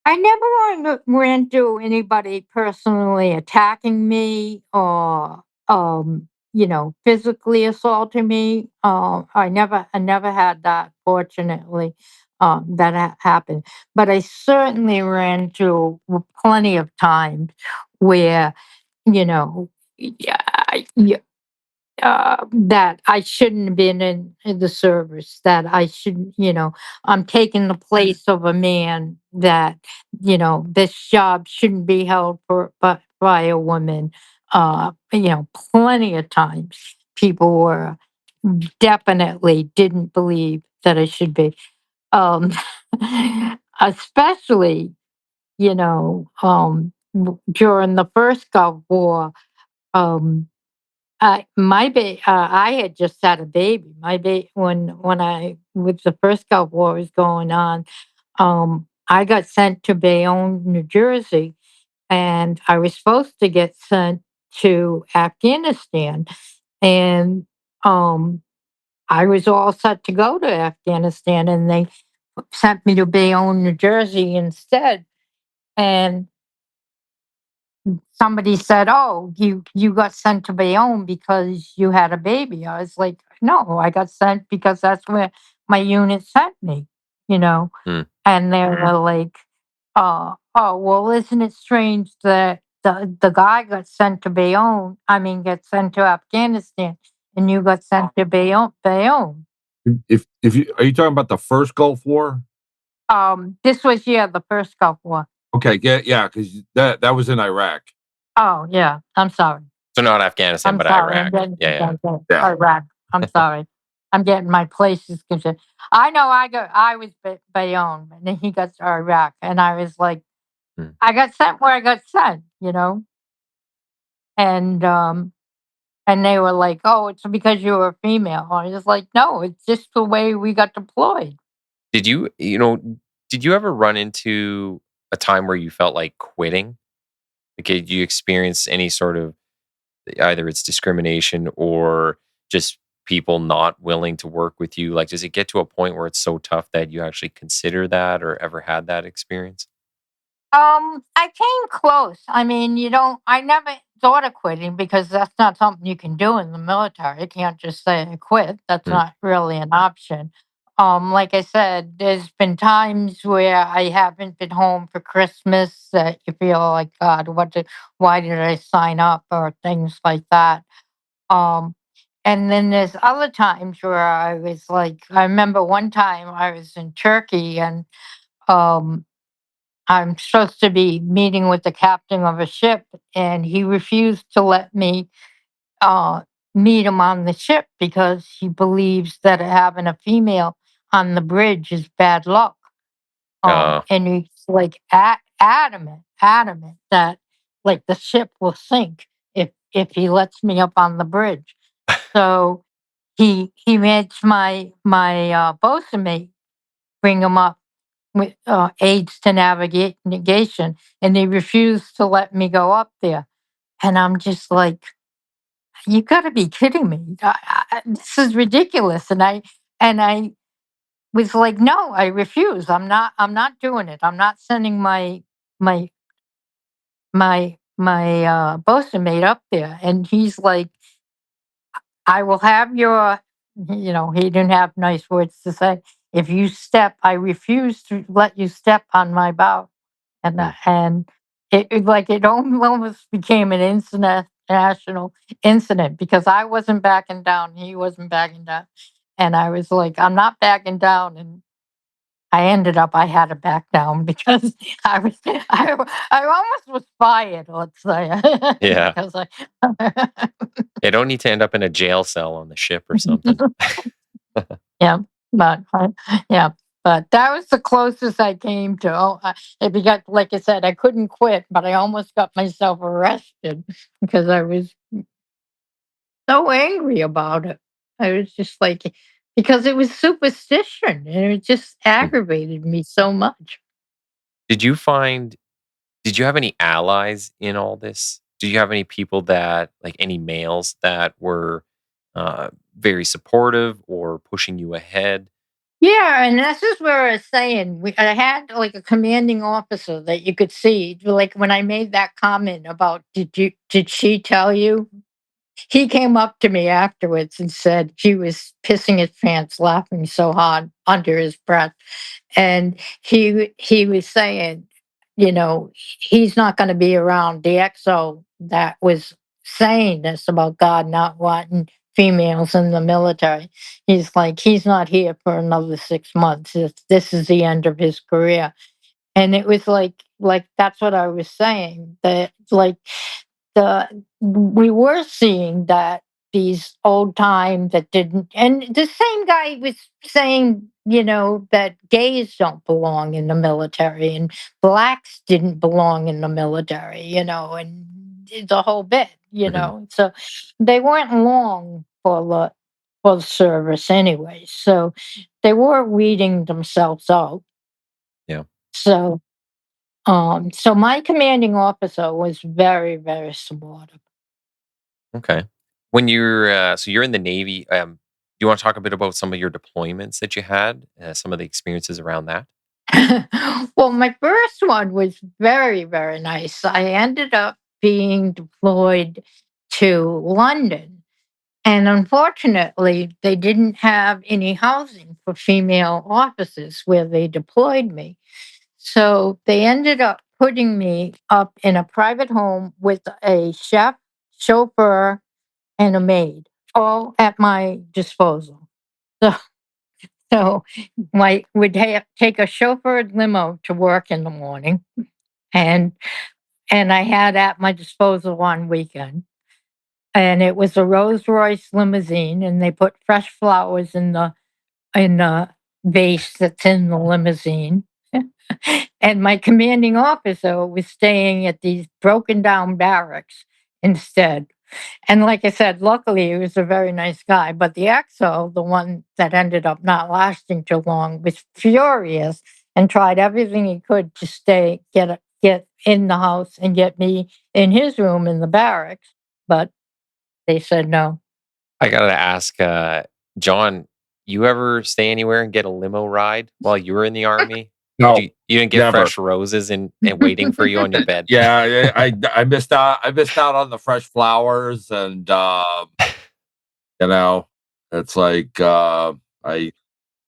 I never ran into anybody personally attacking me or, physically assaulting me. I never had that. Fortunately, that happened. But I certainly ran into plenty of times where, you know, yeah, that I shouldn't have been in the service, that I shouldn't, I'm taking the place of a man, that, this job shouldn't be held by a woman. Plenty of times people were definitely didn't believe that I should be. Um, especially, during the first Gulf War. I had just had a baby. When with the first Gulf War was going on, I got sent to Bayonne, New Jersey, and I was supposed to get sent to Afghanistan, and um, I was all set to go to Afghanistan, and they sent me to Bayonne, New Jersey instead, and somebody said, "Oh, you got sent to Bayonne because you had a baby." I was like, "No, I got sent because that's where my unit sent me," you know. Mm. And they were like, "Oh, well, isn't it strange that the guy got sent to Bayonne? I mean, get sent to Afghanistan, and you got sent to Bayonne." If you are you talking about the first Gulf War? This was the first Gulf War. Okay, yeah, because that was in Iraq. Oh yeah, I'm sorry. So not Afghanistan, I'm but sorry, I'm Iraq. getting Yeah, Yeah. Iraq. I'm sorry. I'm getting my places confused. I know I was Bayonne, and then he got to Iraq, and I was like, yeah. Mm. I got sent where I got sent, and they were like, "Oh, it's because you were a female." I was like, "No, it's just the way we got deployed." Did did you ever run into a time where you felt like quitting? Like, did you experience any sort of either it's discrimination or just people not willing to work with you? Like, does it get to a point where it's so tough that you actually consider that or ever had that experience? I came close. I mean, I never thought of quitting because that's not something you can do in the military. You can't just say I quit. That's Mm. not really an option. Like I said, there's been times where I haven't been home for Christmas that you feel like, God, why did I sign up, or things like that. Um, and then there's other times where I was like, I remember one time I was in Turkey, and um, I'm supposed to be meeting with the captain of a ship, and he refused to let me uh, meet him on the ship because he believes that having a female on the bridge is bad luck. Uh, And he's like adamant that like the ship will sink if he lets me up on the bridge. So he makes my bosun mate bring him up with aids to navigation, and they refused to let me go up there. And I'm just like, you got to be kidding me! This is ridiculous. And I was like, no, I refuse. I'm not doing it. I'm not sending my my bosun mate up there. And he's like, I will have your, he didn't have nice words to say. If you step, I refuse to let you step on my bow. And mm. it almost became an international incident because I wasn't backing down, he wasn't backing down, and I was like, I'm not backing down, and I had to back down because I almost was fired, let's say, Yeah. because I They don't need to end up in a jail cell on the ship or something. yeah, but yeah. But that was the closest I came to. It got, like I said, I couldn't quit, but I almost got myself arrested because I was so angry about it. I was just like, because it was superstition and it just Mhm. aggravated me so much. Did you find did you have any allies in all this? Did you have any people that like any males that were very supportive or pushing you ahead? Yeah, and this is where I was saying I had like a commanding officer that you could see, like when I made that comment about did she tell you? He came up to me afterwards and said he was pissing his pants, laughing so hard under his breath. And he was saying, he's not going to be around. The XO that was saying this about God not wanting females in the military. He's like, he's not here for another 6 months. This is the end of his career. And it was like that's what I was saying. That like the we were seeing that these old time that didn't, and the same guy was saying, that gays don't belong in the military and blacks didn't belong in the military, and the whole bit, Mhm. so they weren't long for the service anyway, so they were weeding themselves out. Yeah. So my commanding officer was very, very supportive. Okay. When you're so you're in the Navy, do you want to talk a bit about some of your deployments that you had, some of the experiences around that? Well, my first one was very, very nice. I ended up being deployed to London. And unfortunately, they didn't have any housing for female officers where they deployed me. So they ended up putting me up in a private home with a chef, chauffeur, and a maid, all at my disposal. So, so my would take a chauffeured limo to work in the morning, and I had at my disposal one weekend, and it was a Rolls Royce limousine, and they put fresh flowers in the vase that's in the limousine. And my commanding officer was staying at these broken down barracks instead. And like I said, luckily he was a very nice guy. But the XO, the one that ended up not lasting too long, was furious and tried everything he could to get in the house and get me in his room in the barracks. But they said no. I gotta ask, John, you ever stay anywhere and get a limo ride while you were in the army? No, You didn't get never. fresh roses and waiting for you on your bed? Yeah, I missed out. I missed out on the fresh flowers, and you know, it's like I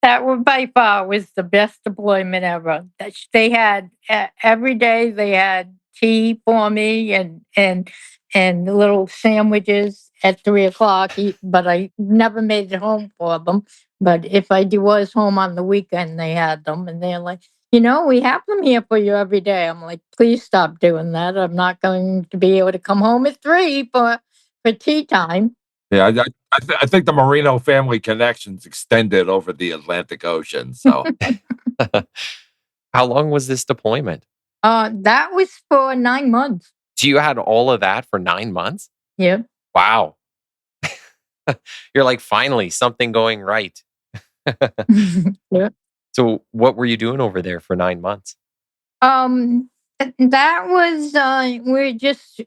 That was by far was the best deployment ever. They had every day they had tea for me and little sandwiches at 3 o'clock. But I never made it home for them. But if was home on the weekend, they had them, and they're like, we have them here for you every day. I'm like, please stop doing that. I'm not going to be able to come home at 3 for tea time. yeah I think the Marino family connections extended over the Atlantic Ocean. So How long was this deployment? That was for 9 months. So you had all of that for 9 months? Yeah. Wow. You're like, "Finally, something going right." Yeah. So what were you doing over there for 9 months? That was we're just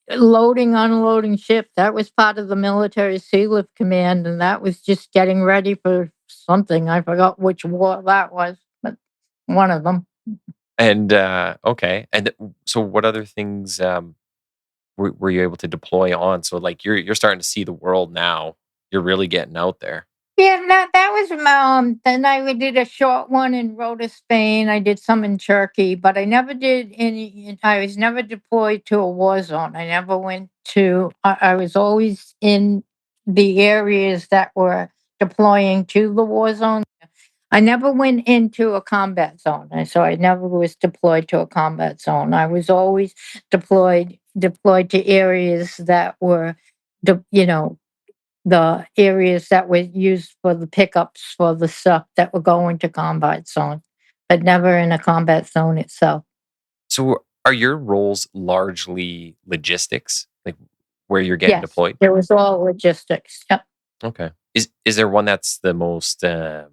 loading, unloading ship. That was part of the military sea lift command, and that was just getting ready for something. I forgot which war that was, but one of them. And, okay. And so what other things, were you able to deploy on? So, like, you're starting to see the world now. You're really getting out there. Yeah, that was then I did a short one in Rota, Spain. I did some in Turkey, but I never did any. I was never deployed to a war zone. I never went to. I was always in the areas that were deploying to the war zone. I never went into a combat zone, and so I never was deployed to a combat zone. I was always deployed to areas that were, the you know the areas that were used for the pickups for the stuff that were going to combat zone, but never in a combat zone itself. So are your roles largely logistics, like where you're getting Yes, deployed? it was all logistics. Yep. Okay. Is there one that's the most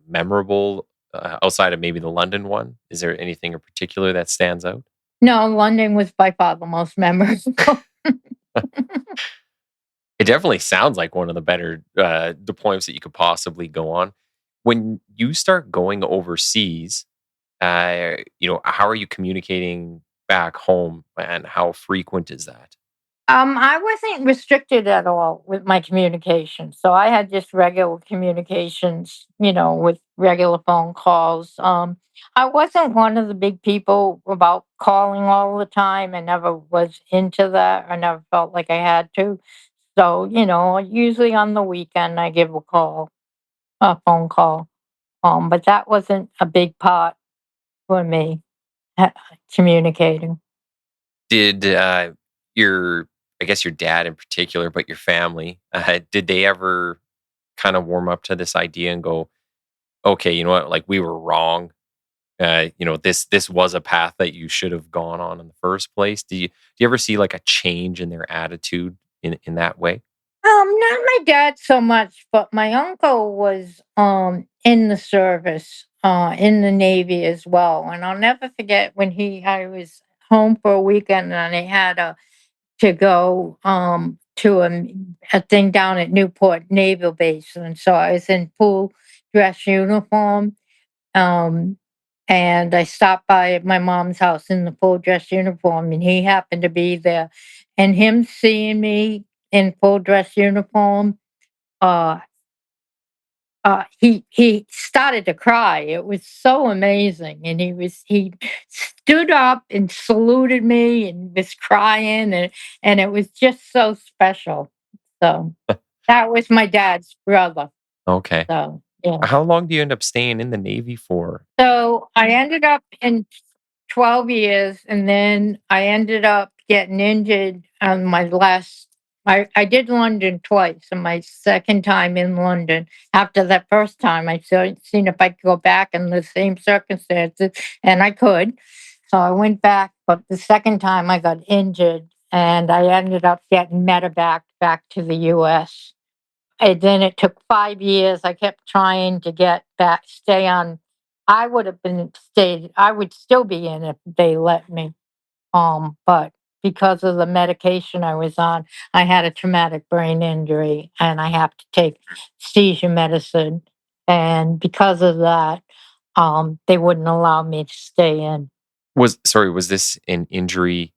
memorable outside of maybe the London one? Is there anything in particular that stands out? No, London was by far the most memorable. It definitely sounds like one of the better deployments that you could possibly go on. When you start going overseas, how are you communicating back home, and how frequent is that? I wasn't restricted at all with my communication. So I had just regular communications, with regular phone calls. I wasn't one of the big people about calling all the time. I never was into that. I never felt like I had to. So, usually on the weekend I give a phone call. But that wasn't a big part for me, uh, communicating. Did your, I guess your dad in particular, but your family, did they ever kind of warm up to this idea and go, okay, you know what, like we were wrong. This was a path that you should have gone on in the first place. Do you ever see like a change in their attitude in that way? Not my dad so much, but my uncle was in the service, in the Navy as well. And I'll never forget when I was home for a weekend and I had to go to a thing down at Newport Naval Base. And so I was in full dress uniform. Um and I stopped by at my mom's house in the full dress uniform, and he happened to be there. And him seeing me in full dress uniform, uh, he started to cry. It was so amazing, and he stood up and saluted me and was crying, and it was just so special. So that was my dad's brother. Okay. So yeah. How long do you end up staying in the Navy for? So I ended up in 12 years, and then I ended up getting injured on my last. I did London twice, and my second time in London. After that first time, I seen if I could go back in the same circumstances, and I could. So I went back, but the second time I got injured, and I ended up getting medevac back to the U.S. And then it took 5 years. I kept trying to get back, stay on. I would still be in if they let me. But because of the medication I was on, I had a traumatic brain injury and I have to take seizure medicine. And because of that, they wouldn't allow me to stay in. Was this an injury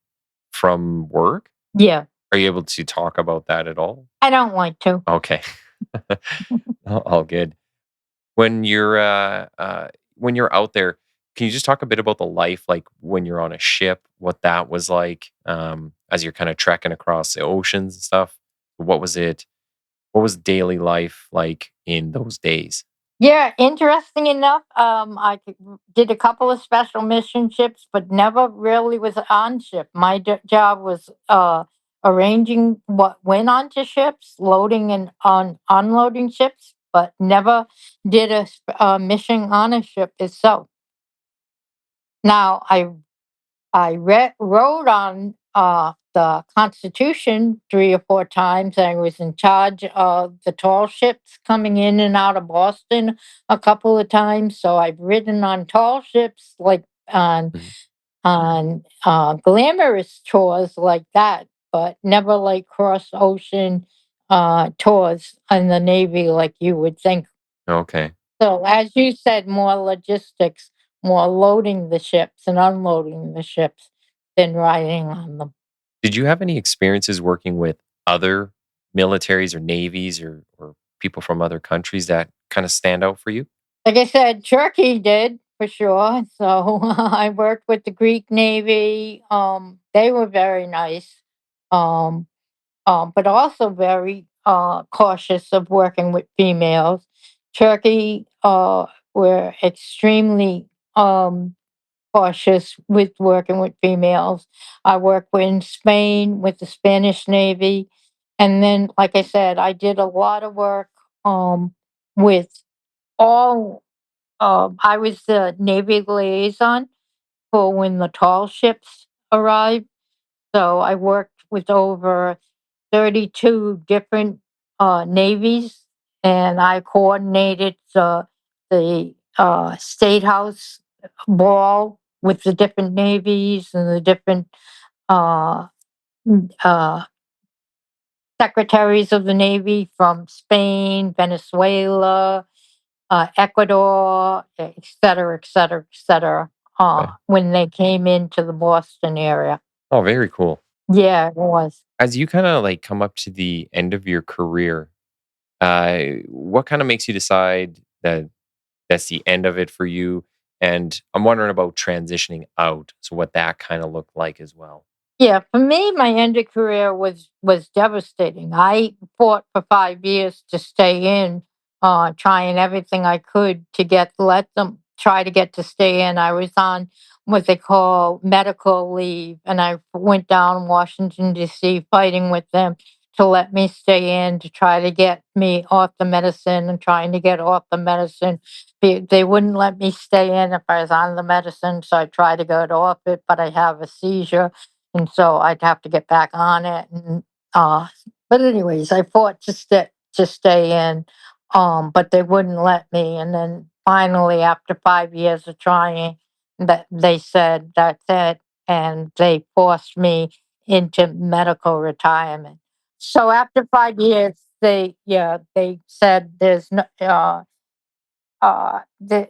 from work? Yeah, Are you able to talk about that at all? I don't like to. Okay. All good. When you're out there, can you just talk a bit about the life, like when you're on a ship, what that was like, as you're kind of trekking across the oceans and stuff? What was it? What was daily life like in those days? Yeah, interesting enough, did a couple of special mission ships, but never really was on ship. My job was arranging what went onto ships, loading and unloading ships, but never did a mission on a ship itself. Now, I rode on the Constitution 3 or 4 times. I was in charge of the tall ships coming in and out of Boston a couple of times. So I've ridden on tall ships, like Mhm. on glamorous tours like that, but never like cross ocean tours in the Navy like you would think. Okay. So, as you said, more logistics, more loading the ships and unloading the ships than riding on them. Did you have any experiences working with other militaries or navies or people from other countries that kind of stand out for you? Like I said, Turkey did for sure. So I worked with the Greek Navy. They were very nice, um, but also very cautious of working with females. Turkey were extremely cautious with working with females. I worked in Spain with the Spanish Navy, And then, like I said, I did a lot of work with all. I was the Navy liaison for when the tall ships arrived. So I worked with over 32 different navies, and I coordinated the state house ball with the different navies and the different uh, uh, secretaries of the navy from Spain, Venezuela, Ecuador, et cetera, et cetera, et cetera. Okay. When they came into the Boston area. Oh, very cool. Yeah, it was. As you kind of like come up to the end of your career, what kind of makes you decide that that's the end of it for you? And I'm wondering about transitioning out. So what that kind of looked like as well. Yeah, for me, my ended career was devastating. I fought for 5 years to stay in, trying everything I could to let them try to get to stay in. I was on what they call medical leave, and I went down Washington D.C. fighting with them to let me stay in to try to get me off the medicine and trying to get off the medicine. They wouldn't let me stay in if I was on the medicine, so I tried to get off it, but I have a seizure, and so I'd have to get back on it. And but anyways, I fought to stay in, but they wouldn't let me. And then finally, after 5 years of trying, that they said that's it, and they forced me into medical retirement. So after 5 years, they said there's no the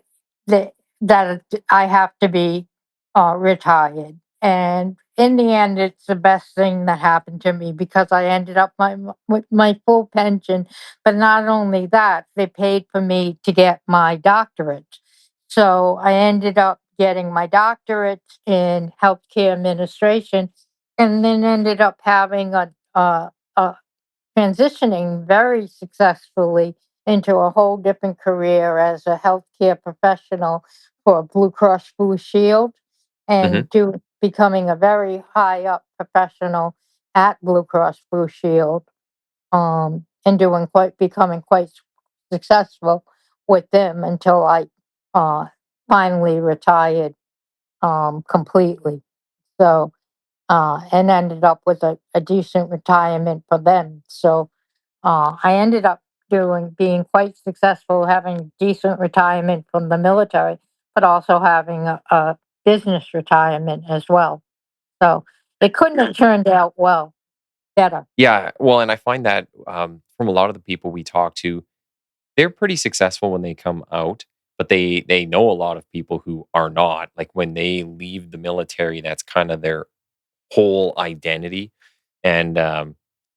that I have to be retired. And in the end, it's the best thing that happened to me because I ended up with my full pension. But not only that, they paid for me to get my doctorate. So I ended up getting my doctorate in healthcare administration, and then ended up having a transitioning very successfully into a whole different career as a healthcare professional for Blue Cross Blue Shield, Hmm. and becoming a very high up professional at Blue Cross Blue Shield, and becoming quite successful with them until I uh, finally retired completely. So and ended up with a decent retirement for them. So I ended up being quite successful, having decent retirement from the military, but also having a business retirement as well. So it couldn't have turned out better. Yeah. Well, and I find that from a lot of the people we talk to, they're pretty successful when they come out, but they know a lot of people who are not. Like when they leave the military, that's kind of their whole identity. And I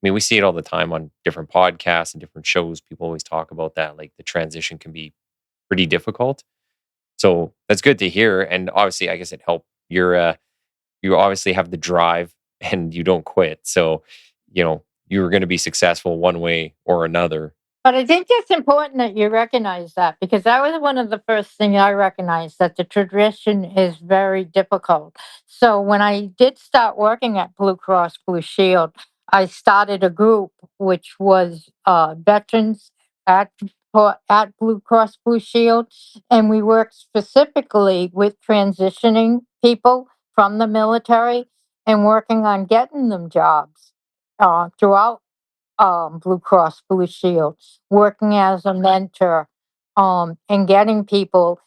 mean, we see it all the time on different podcasts and different shows. People always talk about that. Like the transition can be pretty difficult. So that's good to hear. And obviously, I guess it helped. You obviously have the drive and you don't quit. So, you're going to be successful one way or another. But I think it's important that you recognize that, because that was one of the first things I recognized, that the tradition is very difficult. So when I did start working at Blue Cross Blue Shield, I started a group which was veterans at at Blue Cross Blue Shield, and we worked specifically with transitioning people from the military and working on getting them jobs throughout Blue Cross Blue Shield, working as a mentor, and getting people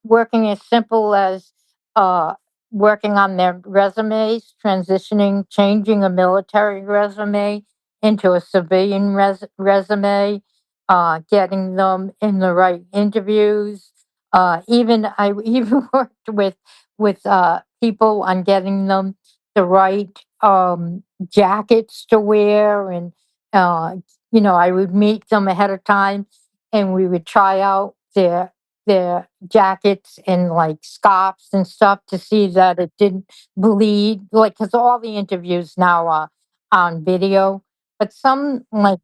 working as simple as uh, working on their resumes, changing a military resume into a civilian resume, getting them in the right interviews. Even I even worked with people on getting them the right jackets to wear, and uh, I would meet them ahead of time, and we would try out their jackets and like scarves and stuff to see that it didn't bleed, like, because all the interviews now are on video, but some like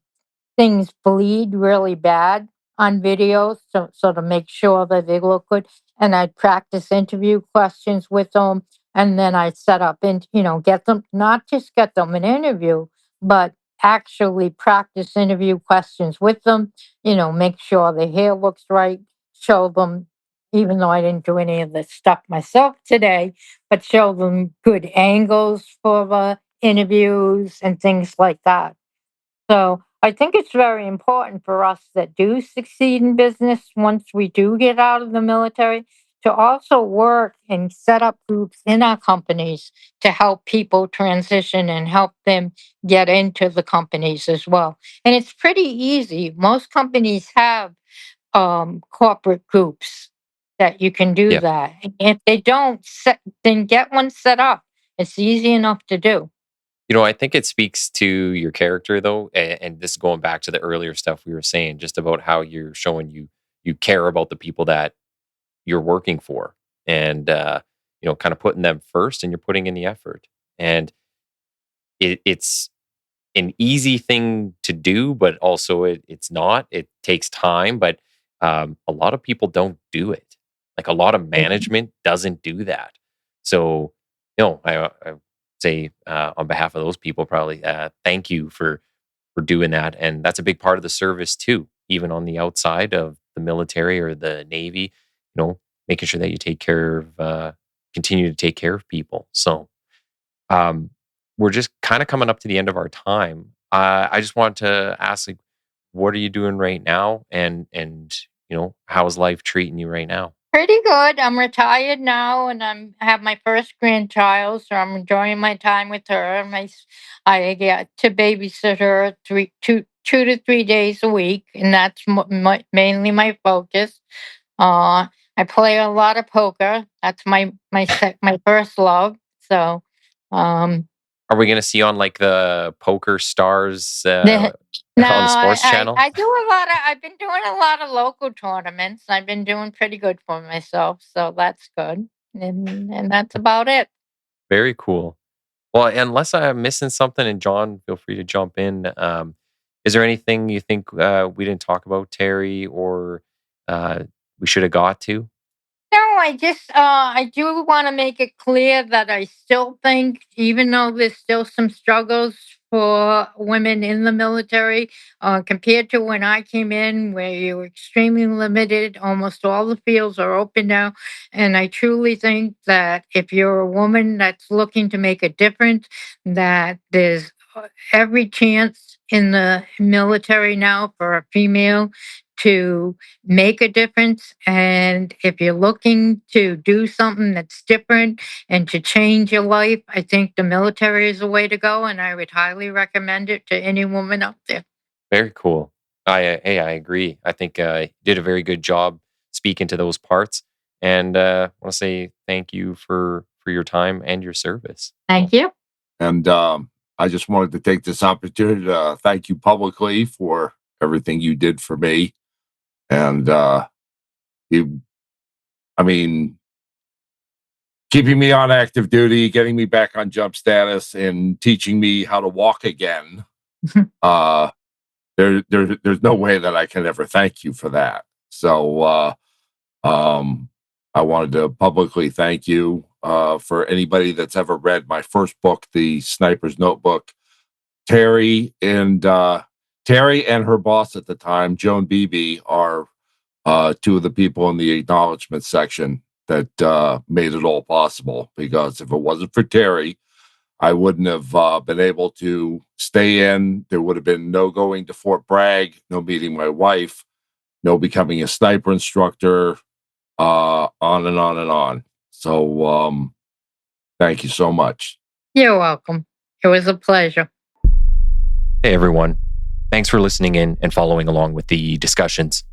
things bleed really bad on video, so to make sure that they look good. And I'd practice interview questions with them, and then I'd set up and get them, not just get them an interview, but actually practice interview questions with them, make sure the hair looks right, show them, even though I didn't do any of this stuff myself today, but show them good angles for the interviews and things like that. So I think it's very important for us that do succeed in business once we do get out of the military to also work and set up groups in our companies to help people transition and help them get into the companies as well. And it's pretty easy. Most companies have corporate groups that you can do Yeah. that. If they don't, then get one set up. It's easy enough to do. I think it speaks to your character, though, and this is going back to the earlier stuff we were saying, just about how you're showing you care about the people that you're working for, and kind of putting them first, and you're putting in the effort. And it's an easy thing to do, but also it's not. It takes time, but a lot of people don't do it. Like a lot of management doesn't do that. So, I say on behalf of those people, probably thank you for doing that, and that's a big part of the service too. Even on the outside of the military or the Navy, making sure that you continue to take care of people. So, we're just kind of coming up to the end of our time. I just wanted to ask, like, what are you doing right now, and how is life treating you right now? Pretty good. I'm retired now, and I have my first grandchild, so I'm enjoying my time with her. I get to babysit her 2 to 3 days a week, and that's mainly my focus. I play a lot of poker. That's my first love. So, um, Are we going to see on like the Poker Stars no, on the sports channel? I do a lot of. I've been doing a lot of local tournaments. I've been doing pretty good for myself, so that's good. And that's about it. Very cool. Well, unless I'm missing something, and John, feel free to jump in. Is there anything you think we didn't talk about, Terry, or uh, we should have got to? No, I do want to make it clear that I still think, even though there's still some struggles for women in the military, compared to when I came in, where you were extremely limited, almost all the fields are open now. And I truly think that if you're a woman that's looking to make a difference, that there's every chance in the military now for a female to make a difference. And if you're looking to do something that's different and to change your life, I think the military is the way to go. And I would highly recommend it to any woman out there. Very cool. I agree. I think you did a very good job speaking to those parts, and I want to say thank you for your time and your service. Thank you. And I just wanted to take this opportunity to thank you publicly for everything you did for me. And keeping me on active duty, getting me back on jump status, and teaching me how to walk again. There's no way that I can ever thank you for that. So I wanted to publicly thank you. For anybody that's ever read my first book, The Sniper's Notebook, Tere and her boss at the time, Joan Beebe, are two of the people in the acknowledgement section that made it all possible. Because if it wasn't for Tere, I wouldn't have been able to stay in. There would have been no going to Fort Bragg, no meeting my wife, no becoming a sniper instructor, on and on and on. So thank you so much. You're welcome. It was a pleasure. Hey, everyone. Thanks for listening in and following along with the discussions.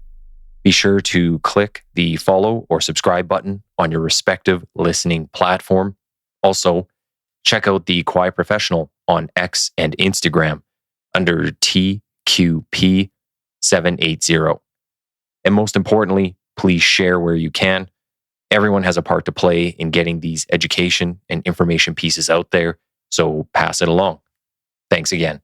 Be sure to click the follow or subscribe button on your respective listening platform. Also, check out the Quiet Professional on X and Instagram under TQP780. And most importantly, please share where you can. Everyone has a part to play in getting these education and information pieces out there, so pass it along. Thanks again.